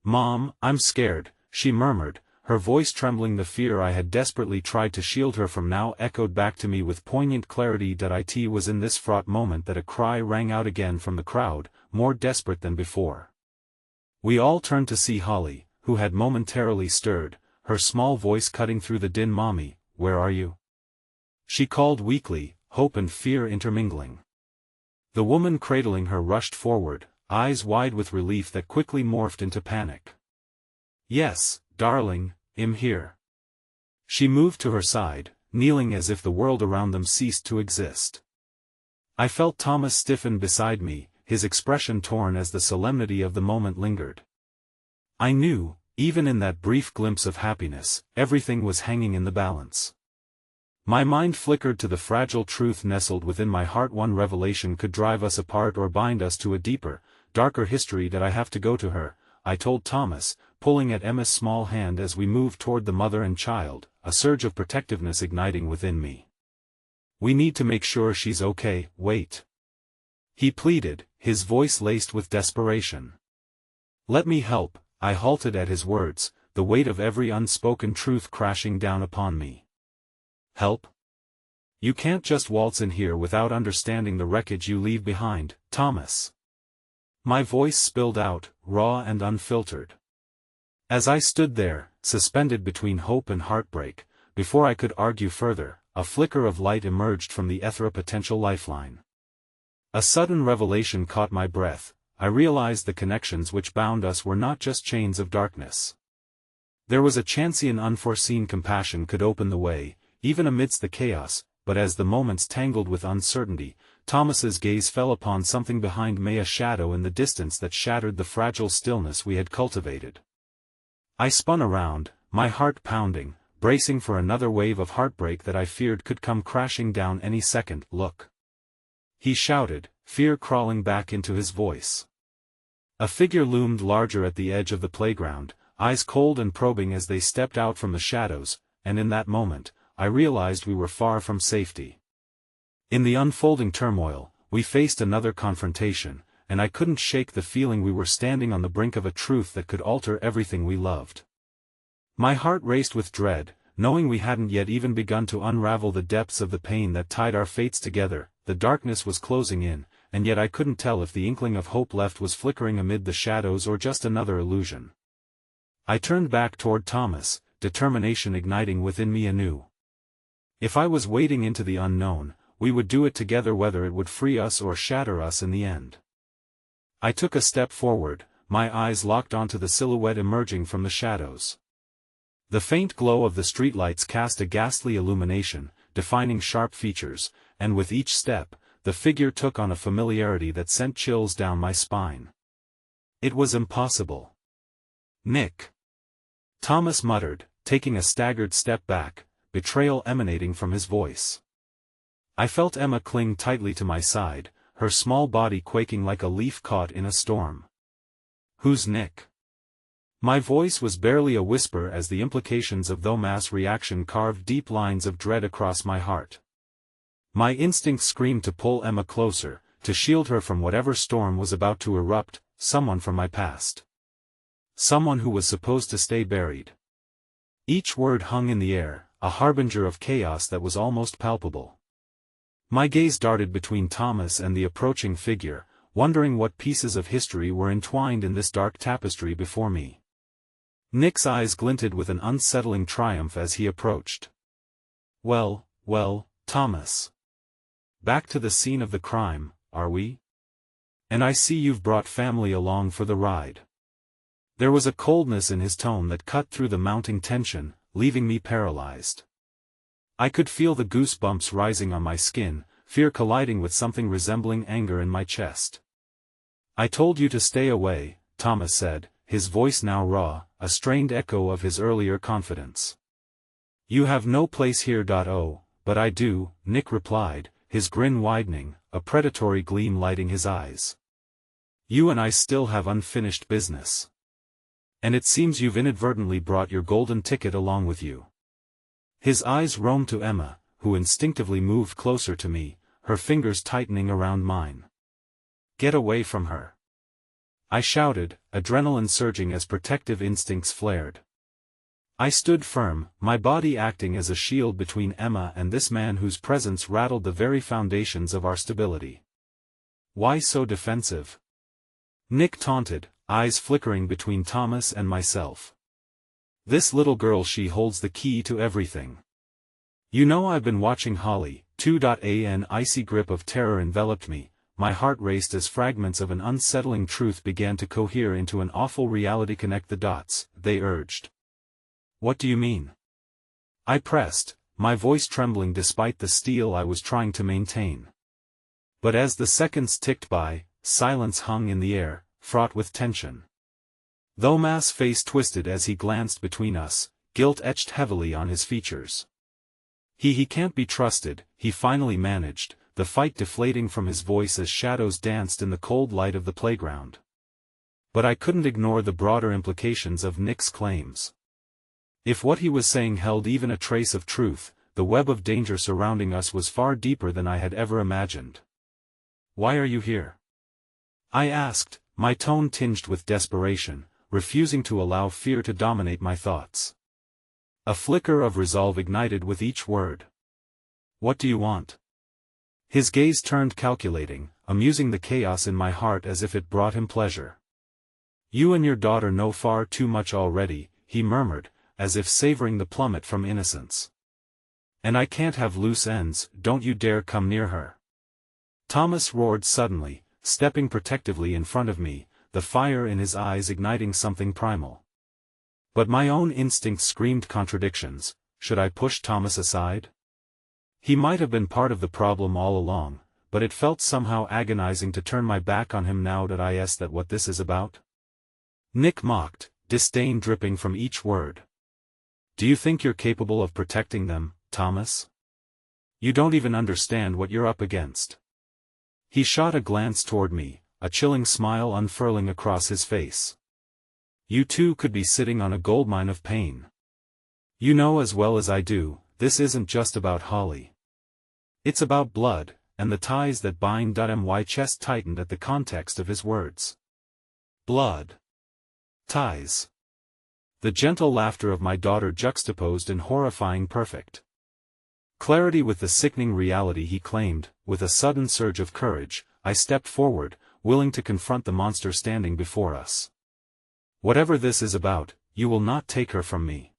Speaker 1: "Mom, I'm scared," she murmured, her voice trembling. The fear I had desperately tried to shield her from now echoed back to me with poignant clarity. It was in this fraught moment that a cry rang out again from the crowd, more desperate than before. We all turned to see Holly, who had momentarily stirred, her small voice cutting through the din. "Mommy, where are you?" she called weakly, hope and fear intermingling. The woman cradling her rushed forward, eyes wide with relief that quickly morphed into panic. "Yes, darling, I'm here." She moved to her side, kneeling as if the world around them ceased to exist. I felt Thomas stiffen beside me, his expression torn as the solemnity of the moment lingered. I knew, even in that brief glimpse of happiness, everything was hanging in the balance. My mind flickered to the fragile truth nestled within my heart. One revelation could drive us apart or bind us to a deeper, darker history. "Did I have to go to her?" I told Thomas, pulling at Emma's small hand as we moved toward the mother and child, a surge of protectiveness igniting within me. "We need to make sure she's okay." "Wait," he pleaded, his voice laced with desperation. "Let me help." I halted at his words, the weight of every unspoken truth crashing down upon me. "Help? You can't just waltz in here without understanding the wreckage you leave behind, Thomas." My voice spilled out, raw and unfiltered. As I stood there, suspended between hope and heartbreak, before I could argue further, a flicker of light emerged from the potential lifeline. A sudden revelation caught my breath. I realized the connections which bound us were not just chains of darkness. There was a chance an unforeseen compassion could open the way, even amidst the chaos. But as the moments tangled with uncertainty, Thomas's gaze fell upon something behind me, a shadow in the distance that shattered the fragile stillness we had cultivated. I spun around, my heart pounding, bracing for another wave of heartbreak that I feared could come crashing down any second. "Look!" he shouted, fear crawling back into his voice. A figure loomed larger at the edge of the playground, eyes cold and probing as they stepped out from the shadows, and in that moment, I realized we were far from safety. In the unfolding turmoil, we faced another confrontation, and I couldn't shake the feeling we were standing on the brink of a truth that could alter everything we loved. My heart raced with dread, knowing we hadn't yet even begun to unravel the depths of the pain that tied our fates together. The darkness was closing in, and yet I couldn't tell if the inkling of hope left was flickering amid the shadows or just another illusion. I turned back toward Thomas, determination igniting within me anew. If I was wading into the unknown, we would do it together, whether it would free us or shatter us in the end. I took a step forward, my eyes locked onto the silhouette emerging from the shadows. The faint glow of the streetlights cast a ghastly illumination, defining sharp features, and with each step, the figure took on a familiarity that sent chills down my spine. It was impossible. "Nick," Thomas muttered, taking a staggered step back, betrayal emanating from his voice. I felt Emma cling tightly to my side, her small body quaking like a leaf caught in a storm. "Who's Nick?" My voice was barely a whisper as the implications of Thomas' reaction carved deep lines of dread across my heart. My instinct screamed to pull Emma closer, to shield her from whatever storm was about to erupt. Someone from my past. Someone who was supposed to stay buried. Each word hung in the air, a harbinger of chaos that was almost palpable. My gaze darted between Thomas and the approaching figure, wondering what pieces of history were entwined in this dark tapestry before me. Nick's eyes glinted with an unsettling triumph as he approached. Well, well, Thomas. Back to the scene of the crime, are we? And I see you've brought family along for the ride. There was a coldness in his tone that cut through the mounting tension, leaving me paralyzed. I could feel the goosebumps rising on my skin, fear colliding with something resembling anger in my chest. I told you to stay away, Thomas said, his voice now raw, a strained echo of his earlier confidence. You have no place here. Oh, but I do, Nick replied, his grin widening, a predatory gleam lighting his eyes. You and I still have unfinished business. And it seems you've inadvertently brought your golden ticket along with you. His eyes roamed to Emma, who instinctively moved closer to me, her fingers tightening around mine. Get away from her. I shouted, adrenaline surging as protective instincts flared. I stood firm, my body acting as a shield between Emma and this man whose presence rattled the very foundations of our stability. Why so defensive? Nick taunted, eyes flickering between Thomas and myself. This little girl, she holds the key to everything. You know I've been watching Holly, too. An icy grip of terror enveloped me, my heart raced as fragments of an unsettling truth began to cohere into an awful reality. Connect the dots, they urged. What do you mean? I pressed, my voice trembling despite the steel I was trying to maintain. But as the seconds ticked by, silence hung in the air, fraught with tension. Thomas' face twisted as he glanced between us, guilt etched heavily on his features. He can't be trusted, he finally managed, the fight deflating from his voice as shadows danced in the cold light of the playground. But I couldn't ignore the broader implications of Nick's claims. If what he was saying held even a trace of truth, the web of danger surrounding us was far deeper than I had ever imagined. Why are you here? I asked, my tone tinged with desperation, refusing to allow fear to dominate my thoughts. A flicker of resolve ignited with each word. What do you want? His gaze turned calculating, amusing the chaos in my heart as if it brought him pleasure. You and your daughter know far too much already, he murmured, as if savoring the plummet from innocence. And I can't have loose ends. Don't you dare come near her. Thomas roared suddenly, stepping protectively in front of me, the fire in his eyes igniting something primal. But my own instincts screamed contradictions. Should I push Thomas aside? He might have been part of the problem all along, but it felt somehow agonizing to turn my back on him now. Is that what this is about? Nick mocked, disdain dripping from each word. Do you think you're capable of protecting them, Thomas? You don't even understand what you're up against. He shot a glance toward me, a chilling smile unfurling across his face. You too could be sitting on a goldmine of pain. You know as well as I do, this isn't just about Holly. It's about blood, and the ties that bind. My chest tightened at the context of his words. Blood. Ties. The gentle laughter of my daughter juxtaposed in horrifying perfect clarity with the sickening reality he claimed. With a sudden surge of courage, I stepped forward, willing to confront the monster standing before us. Whatever this is about, you will not take her from me.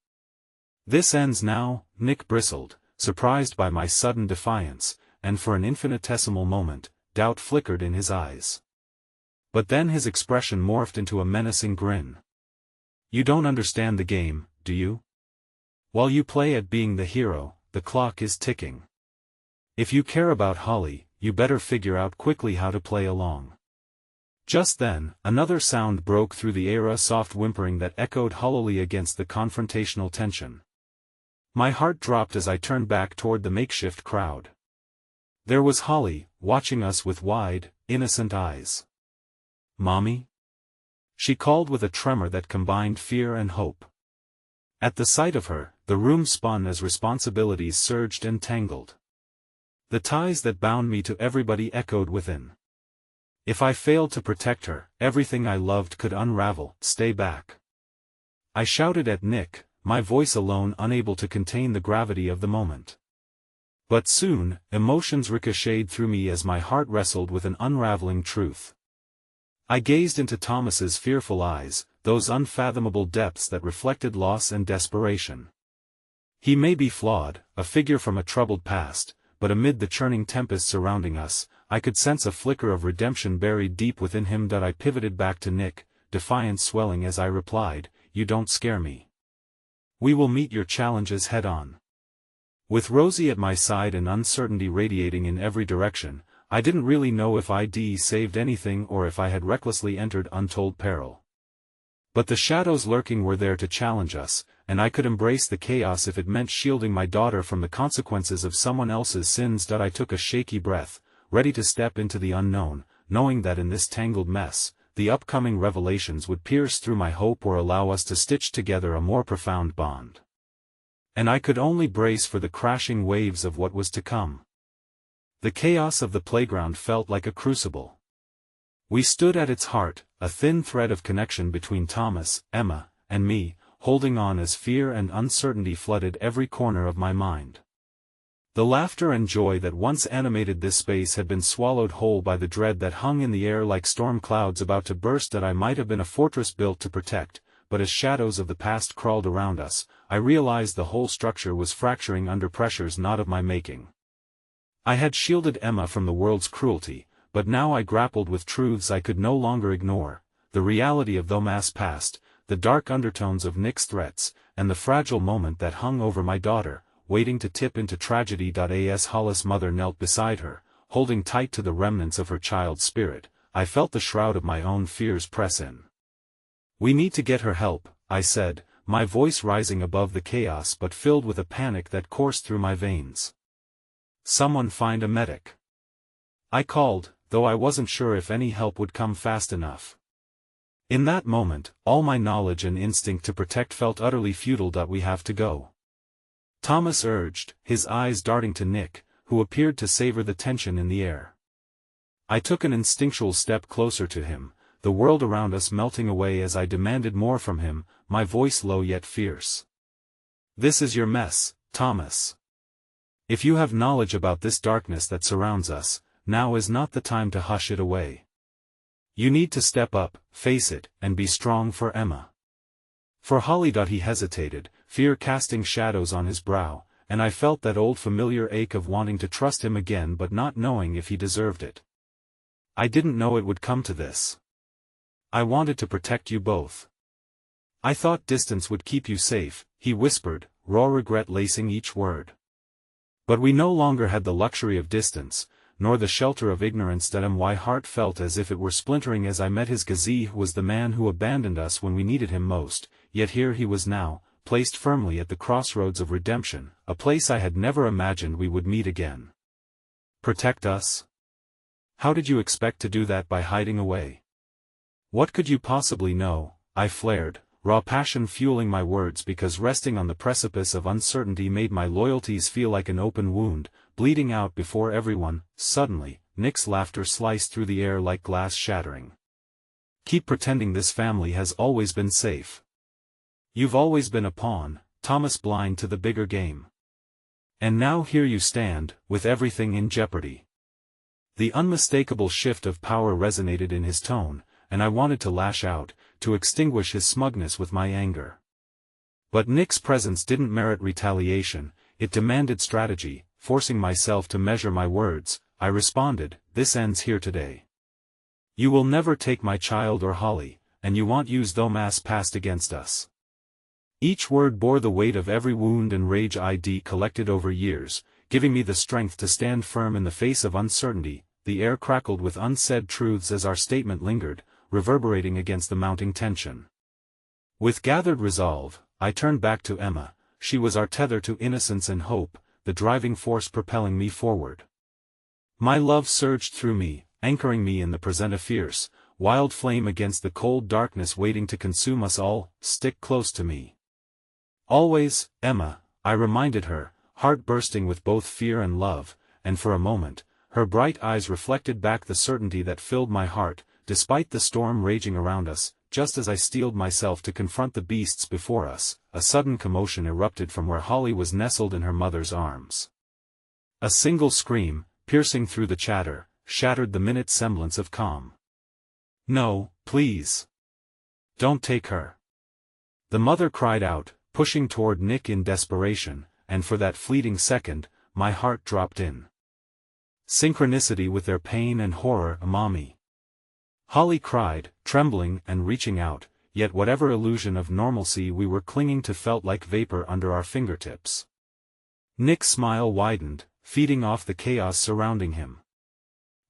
Speaker 1: This ends now, Nick bristled, surprised by my sudden defiance, and for an infinitesimal moment, doubt flickered in his eyes. But then his expression morphed into a menacing grin. You don't understand the game, do you? While you play at being the hero, the clock is ticking. If you care about Holly, you better figure out quickly how to play along. Just then, another sound broke through the air, a soft whimpering that echoed hollowly against the confrontational tension. My heart dropped as I turned back toward the makeshift crowd. There was Holly, watching us with wide, innocent eyes. Mommy? She called with a tremor that combined fear and hope. At the sight of her, the room spun as responsibilities surged and tangled. The ties that bound me to everybody echoed within. If I failed to protect her, everything I loved could unravel. Stay back. I shouted at Nick, my voice alone unable to contain the gravity of the moment. But soon, emotions ricocheted through me as my heart wrestled with an unraveling truth. I gazed into Thomas's fearful eyes, those unfathomable depths that reflected loss and desperation. He may be flawed, a figure from a troubled past, but amid the churning tempest surrounding us, I could sense a flicker of redemption buried deep within him. I pivoted back to Nick, defiance swelling as I replied, "You don't scare me. We will meet your challenges head-on." With Rosie at my side and uncertainty radiating in every direction, I didn't really know if I'd saved anything or if I had recklessly entered untold peril. But the shadows lurking were there to challenge us, and I could embrace the chaos if it meant shielding my daughter from the consequences of someone else's sins. I took a shaky breath, ready to step into the unknown, knowing that in this tangled mess, the upcoming revelations would pierce through my hope or allow us to stitch together a more profound bond. And I could only brace for the crashing waves of what was to come. The chaos of the playground felt like a crucible. We stood at its heart, a thin thread of connection between Thomas, Emma, and me, holding on as fear and uncertainty flooded every corner of my mind. The laughter and joy that once animated this space had been swallowed whole by the dread that hung in the air like storm clouds about to burst. That I might have been a fortress built to protect, but as shadows of the past crawled around us, I realized the whole structure was fracturing under pressures not of my making. I had shielded Emma from the world's cruelty, but now I grappled with truths I could no longer ignore, the reality of Thomas' past, the dark undertones of Nick's threats, and the fragile moment that hung over my daughter, waiting to tip into tragedy. As Hollis' mother knelt beside her, holding tight to the remnants of her child's spirit, I felt the shroud of my own fears press in. "We need to get her help," I said, my voice rising above the chaos but filled with a panic that coursed through my veins. "Someone find a medic," I called, though I wasn't sure if any help would come fast enough. In that moment, all my knowledge and instinct to protect felt utterly futile. "We have to go," Thomas urged, his eyes darting to Nick, who appeared to savor the tension in the air. I took an instinctual step closer to him, the world around us melting away as I demanded more from him, my voice low yet fierce. "This is your mess, Thomas. If you have knowledge about this darkness that surrounds us, now is not the time to hush it away. You need to step up, face it, and be strong for Emma. For Holly." He hesitated, fear casting shadows on his brow, and I felt that old familiar ache of wanting to trust him again but not knowing if he deserved it. "I didn't know it would come to this. I wanted to protect you both. I thought distance would keep you safe," he whispered, raw regret lacing each word. But we no longer had the luxury of distance, nor the shelter of ignorance. My heart felt as if it were splintering as I met his gaze. He was the man who abandoned us when we needed him most, yet here he was now, placed firmly at the crossroads of redemption, a place I had never imagined we would meet again. "Protect us? How did you expect to do that by hiding away? What could you possibly know?" I flared, raw passion fueling my words because resting on the precipice of uncertainty made my loyalties feel like an open wound, bleeding out before everyone. Suddenly, Nick's laughter sliced through the air like glass shattering. "Keep pretending this family has always been safe. You've always been a pawn, Thomas, blind to the bigger game. And now here you stand, with everything in jeopardy." The unmistakable shift of power resonated in his tone, and I wanted to lash out, to extinguish his smugness with my anger. But Nick's presence didn't merit retaliation, it demanded strategy. Forcing myself to measure my words, I responded, "This ends here today. You will never take my child or Holly, and you won't use Thomas' past against us." Each word bore the weight of every wound and rage I'd collected over years, giving me the strength to stand firm in the face of uncertainty. The air crackled with unsaid truths as our statement lingered, reverberating against the mounting tension. With gathered resolve, I turned back to Emma. She was our tether to innocence and hope, the driving force propelling me forward. My love surged through me, anchoring me in the present, a fierce, wild flame against the cold darkness waiting to consume us all. "Stick close to me. Always, Emma," I reminded her, heart bursting with both fear and love, and for a moment, her bright eyes reflected back the certainty that filled my heart, despite the storm raging around us. Just as I steeled myself to confront the beasts before us, a sudden commotion erupted from where Holly was nestled in her mother's arms. A single scream, piercing through the chatter, shattered the minute's semblance of calm. "No, please. Don't take her. The mother cried out, pushing toward Nick in desperation, and for that fleeting second, my heart dropped in synchronicity with their pain and horror. Mommy! Holly cried, trembling and reaching out, yet whatever illusion of normalcy we were clinging to felt like vapor under our fingertips. Nick's smile widened, feeding off the chaos surrounding him.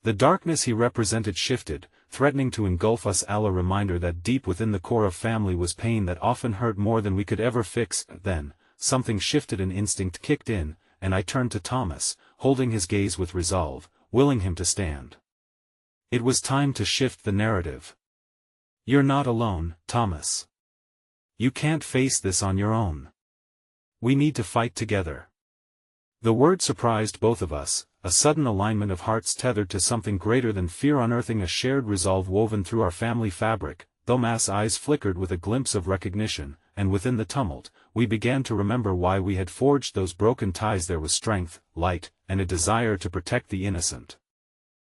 Speaker 1: The darkness he represented shifted, threatening to engulf us, a reminder that deep within the core of family was pain that often hurt more than we could ever fix. Then, something shifted, an instinct kicked in, and I turned to Thomas, holding his gaze with resolve, willing him to stand. It was time to shift the narrative. You're not alone, Thomas. You can't face this on your own. We need to fight together. The word surprised both of us, a sudden alignment of hearts tethered to something greater than fear unearthing a shared resolve woven through our family fabric. Thomas' eyes flickered with a glimpse of recognition, and within the tumult, we began to remember why we had forged those broken ties. There was strength, light, and a desire to protect the innocent.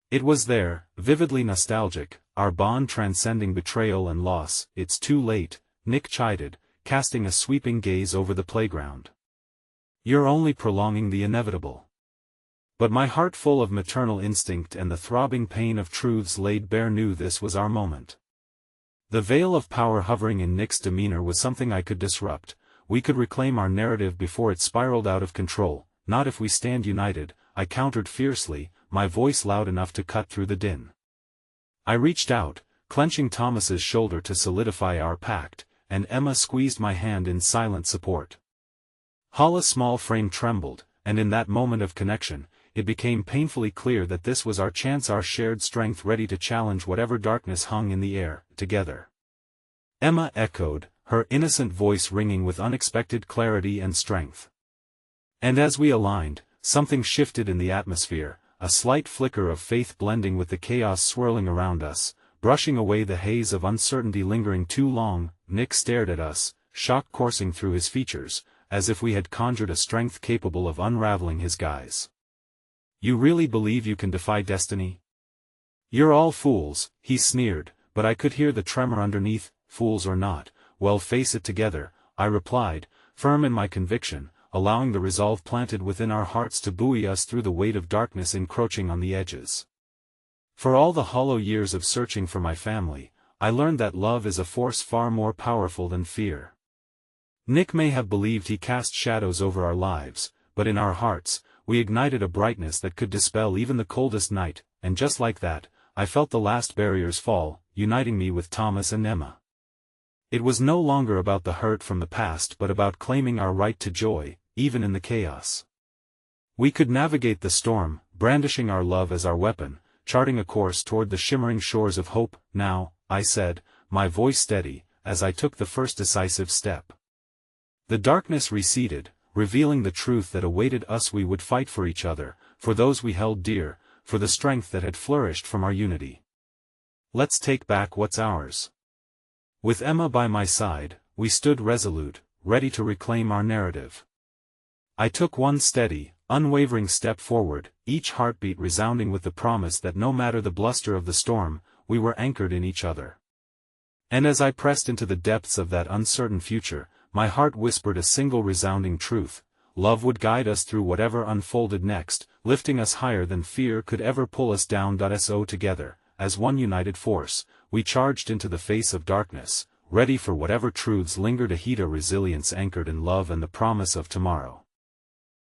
Speaker 1: It was there, vividly nostalgic, our bond transcending betrayal and loss. It's too late, Nick chided, casting a sweeping gaze over the playground. You're only prolonging the inevitable. But my heart, full of maternal instinct and the throbbing pain of truths laid bare, knew this was our moment. The veil of power hovering in Nick's demeanor was something I could disrupt. We could reclaim our narrative before it spiraled out of control. Not if we stand united, I countered fiercely, my voice loud enough to cut through the din. I reached out, clenching Thomas's shoulder to solidify our pact, and Emma squeezed my hand in silent support. Holla's small frame trembled, and in that moment of connection, it became painfully clear that this was our chance, our shared strength ready to challenge whatever darkness hung in the air. Together. Emma echoed, her innocent voice ringing with unexpected clarity and strength. And as we aligned, something shifted in the atmosphere, a slight flicker of faith blending with the chaos swirling around us, brushing away the haze of uncertainty lingering too long. Nick stared at us, shock coursing through his features, as if we had conjured a strength capable of unraveling his guise. You really believe you can defy destiny? You're all fools, he sneered, but I could hear the tremor underneath. Fools or not, well, face it together, I replied, firm in my conviction, allowing the resolve planted within our hearts to buoy us through the weight of darkness encroaching on the edges. For all the hollow years of searching for my family, I learned that love is a force far more powerful than fear. Nick may have believed he cast shadows over our lives, but in our hearts, we ignited a brightness that could dispel even the coldest night, and just like that, I felt the last barriers fall, uniting me with Thomas and Emma. It was no longer about the hurt from the past but about claiming our right to joy, even in the chaos. We could navigate the storm, brandishing our love as our weapon, charting a course toward the shimmering shores of hope. Now, I said, my voice steady, as I took the first decisive step. The darkness receded, revealing the truth that awaited us. We would fight for each other, for those we held dear, for the strength that had flourished from our unity. Let's take back what's ours. With Emma by my side, we stood resolute, ready to reclaim our narrative. I took one steady, unwavering step forward, each heartbeat resounding with the promise that no matter the bluster of the storm, we were anchored in each other. And as I pressed into the depths of that uncertain future, my heart whispered a single resounding truth: love would guide us through whatever unfolded next, lifting us higher than fear could ever pull us down. So together, as one united force, we charged into the face of darkness, ready for whatever truths lingered ahead, a resilience anchored in love and the promise of tomorrow.